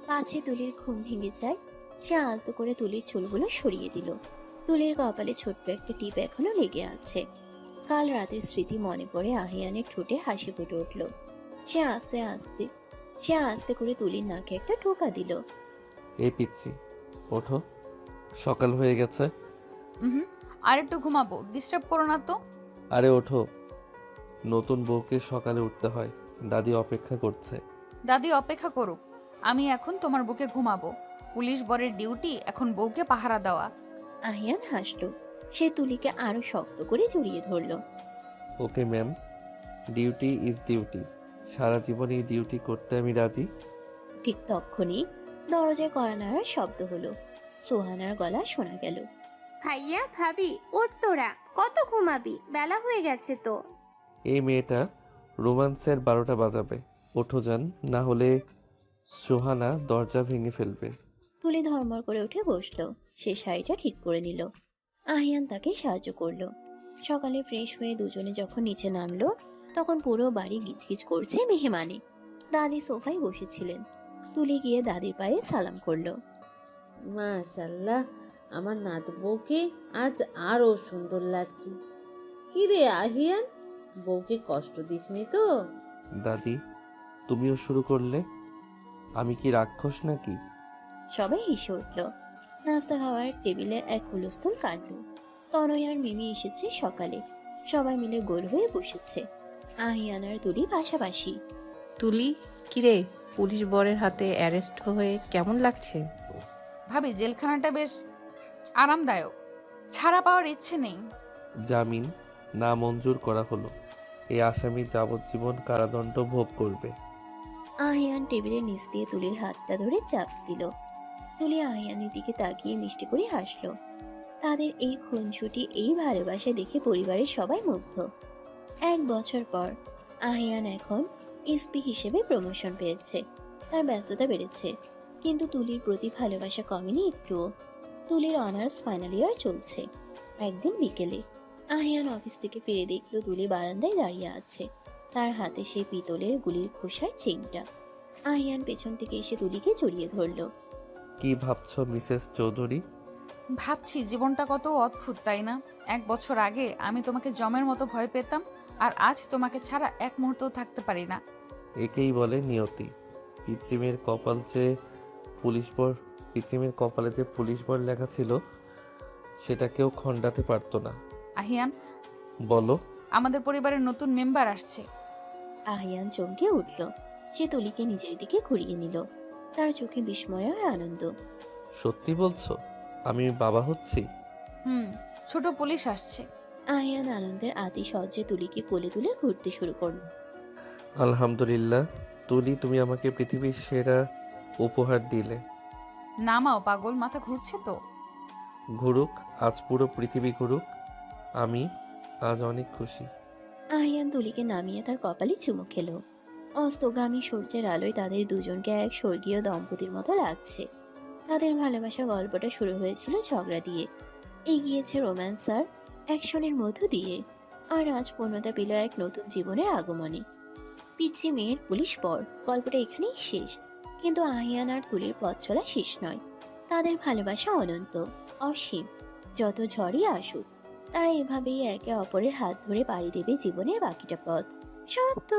পাছে তুলির ঘুম ভেঙে যায়। সে আলতো করে তুলির চুলগুলো সরিয়ে দিল। তুলির কপালে ছোট্ট একটা টিপ এখনো লেগে আছে। কাল রাতের স্মৃতি মনে পড়ে আহিয়ানের ঠোঁটে হাসি ফুটে উঠল। সে আস্তে করে তুলির নাকে একটা টোকা দিল। এই পিচ্ছি, ওঠো, সকাল হয়ে গেছে। আর একটু ঘুমাবো, ডিস্টার্ব করো না তো। আরে ওঠো, নতুন বউকে সকালে উঠতে হয়, দাদি অপেক্ষা করছে। দাদি অপেক্ষা করুক, আমি এখন তোমার বুকে ঘুমাবো। পুলিশ বরের ডিউটি এখন বউকে পাহারা দেওয়া। আহিয়ান হাসলো। সে তুলিকে আরো শক্ত করে জড়িয়ে ধরল। Okay ma'am, duty is duty. সারা জীবন এই ডিউটি করতে আমি রাজি। ঠিক তখনই দরজায় কড়া নাড়ার শব্দ হলো। সোহানার গলা শোনা গেল। ভাইয়া, ভাবি, ওঠ তোরা, কত ঘুমাবি, বেলা হয়ে গেছে তো। এই মেয়েটা রোমান্সের 12টা বাজাবে। ওঠো যান, না হলে সোহানা দরজা ভেঙে ফেলবে। তুলি ধর্মর করে উঠে বসলো। সে শাড়িটা ঠিক করে নিল। আহিয়ান তাকে সাহায্য করলো। সকালে ফ্রেশ হয়ে দুজনে যখন নিচে নামলো, তখন পুরো বাড়ি গিজগিজ করছে মেহমানে। দাদি সোফায় বসেছিলেন। তুলি গিয়ে দাদির পায়ে সালাম করলো। মাশাল্লাহ, আমার নাত বউকে আজ আরো সুন্দর লাগছে। কিরে আহিয়ান, বউকে কষ্ট দিসনি তো? দাদি, তুমিও শুরু করলে? আমি কি রাক্ষস নাকি? সবাই হেসে উঠল। নাস্তা খাওয়ার টেবিলে এক হুলস্থুল কাটল। তনয় আর মিমি এসেছে সকালে। সবাই মিলে গোল হয়ে বসেছে। আহিয়ান আর তুলি পাশাপাশি। তুলি কিরে, পুলিশ বরের হাতে অ্যারেস্ট হয়ে কেমন লাগছে? ভাবি জেলখানাটা বেশ আরামদায়ক, ছাড়া পাওয়ার ইচ্ছে নেই। জামিন না মঞ্জুর করা হলো, এই আসামি যাবজ্জীবন কারাদণ্ড ভোগ করবে। আহিয়ান টেবিলের নিচ দিয়ে তুলির হাতটা ধরে চাপ দিল। তুলি আহিয়ানের দিকে তাকিয়ে মিষ্টি করে হাসলো। তাদের এই খুনসুটি, এই ভালোবাসা দেখে পরিবারের সবাই মুগ্ধ। 1 বছর পর আহিয়ান এখন এসপি হিসেবে প্রমোশন পেয়েছে। তার ব্যস্ততা বেড়েছে, কিন্তু তুলির প্রতি ভালোবাসা কমেনি একটুও। তুলির অনার্স ফাইনাল ইয়ার চলছে। একদিন বিকেলে আহিয়ান অফিস থেকে ফিরে দেখলো তুলি বারান্দায় দাঁড়িয়ে আছে, তার হাতে সেই পিতলের গুলির খোসার চেইনটা। আহিয়ান পেছন থেকে এসে তুলিকে জড়িয়ে ধরলো। কি ভাবছো মিসেস চৌধুরী? ভাবছি জীবনটা কত অদ্ভুত, তাই না? 1 বছর আগে আমি তোমাকে জমের মতো ভয় পেতাম, আর আজ তোমাকে ছাড়া এক মুহূর্তও থাকতে পারি না। একেই বলে নিয়তি। পিচিমের কপালে যে পুলিশ বর লেখা ছিল সেটা কেউ খণ্ডাতে পারতো না। আহিয়ান, বলো। আমাদের পরিবারের নতুন মেম্বার আসছে। আহিয়ান চমকে উঠল। সে তুলিকে নিজের দিকে ঘুরিয়ে নিল, তার চোখে বিস্ময় আর আনন্দ। সত্যি বলছো? আমি বাবা হচ্ছি? ছোট পুলিশ আসছে। আহিয়ান আনন্দের আতিশয্যে তুলিকে কোলে তুলে ঘুরতে শুরু করল। আলহামদুলিল্লাহ তুলি, তুমি আমাকে পৃথিবীর সেরা উপহার দিলে। নামাও পাগল, মাথা ঘুরছে তো। ঘুরুক, আজ পুরো পৃথিবী ঘুরুক, আমি আজ অনেক খুশি। আহিয়ান তুলিকে নামিয়ে তার কপালে চুমু খেলো। অস্তগামী সূর্যের আলোয় তাদের দুজনকে এক স্বর্গীয় দম্পতির মতো লাগছে। তাদের ভালোবাসার গল্পটা শুরু হয়েছিল ঝগড়া দিয়ে, এগিয়েছে রোম্যান্স আর অ্যাকশনের মধ্য দিয়ে, আর আজ পূর্ণতা পেল এক নতুন জীবনের আগমনে। পিচ্ছি মেয়ের পুলিশ বর গল্পটা এখানেই শেষ, কিন্তু আহিয়ান আর তুলির পথ চলা শেষ নয়। তাদের ভালোবাসা অনন্ত, অসীম। যত ঝড়ই আসুক, তারা এভাবেই একে অপরের হাত ধরে পাড়ি দেবে জীবনের বাকিটা পথ। সমাপ্ত।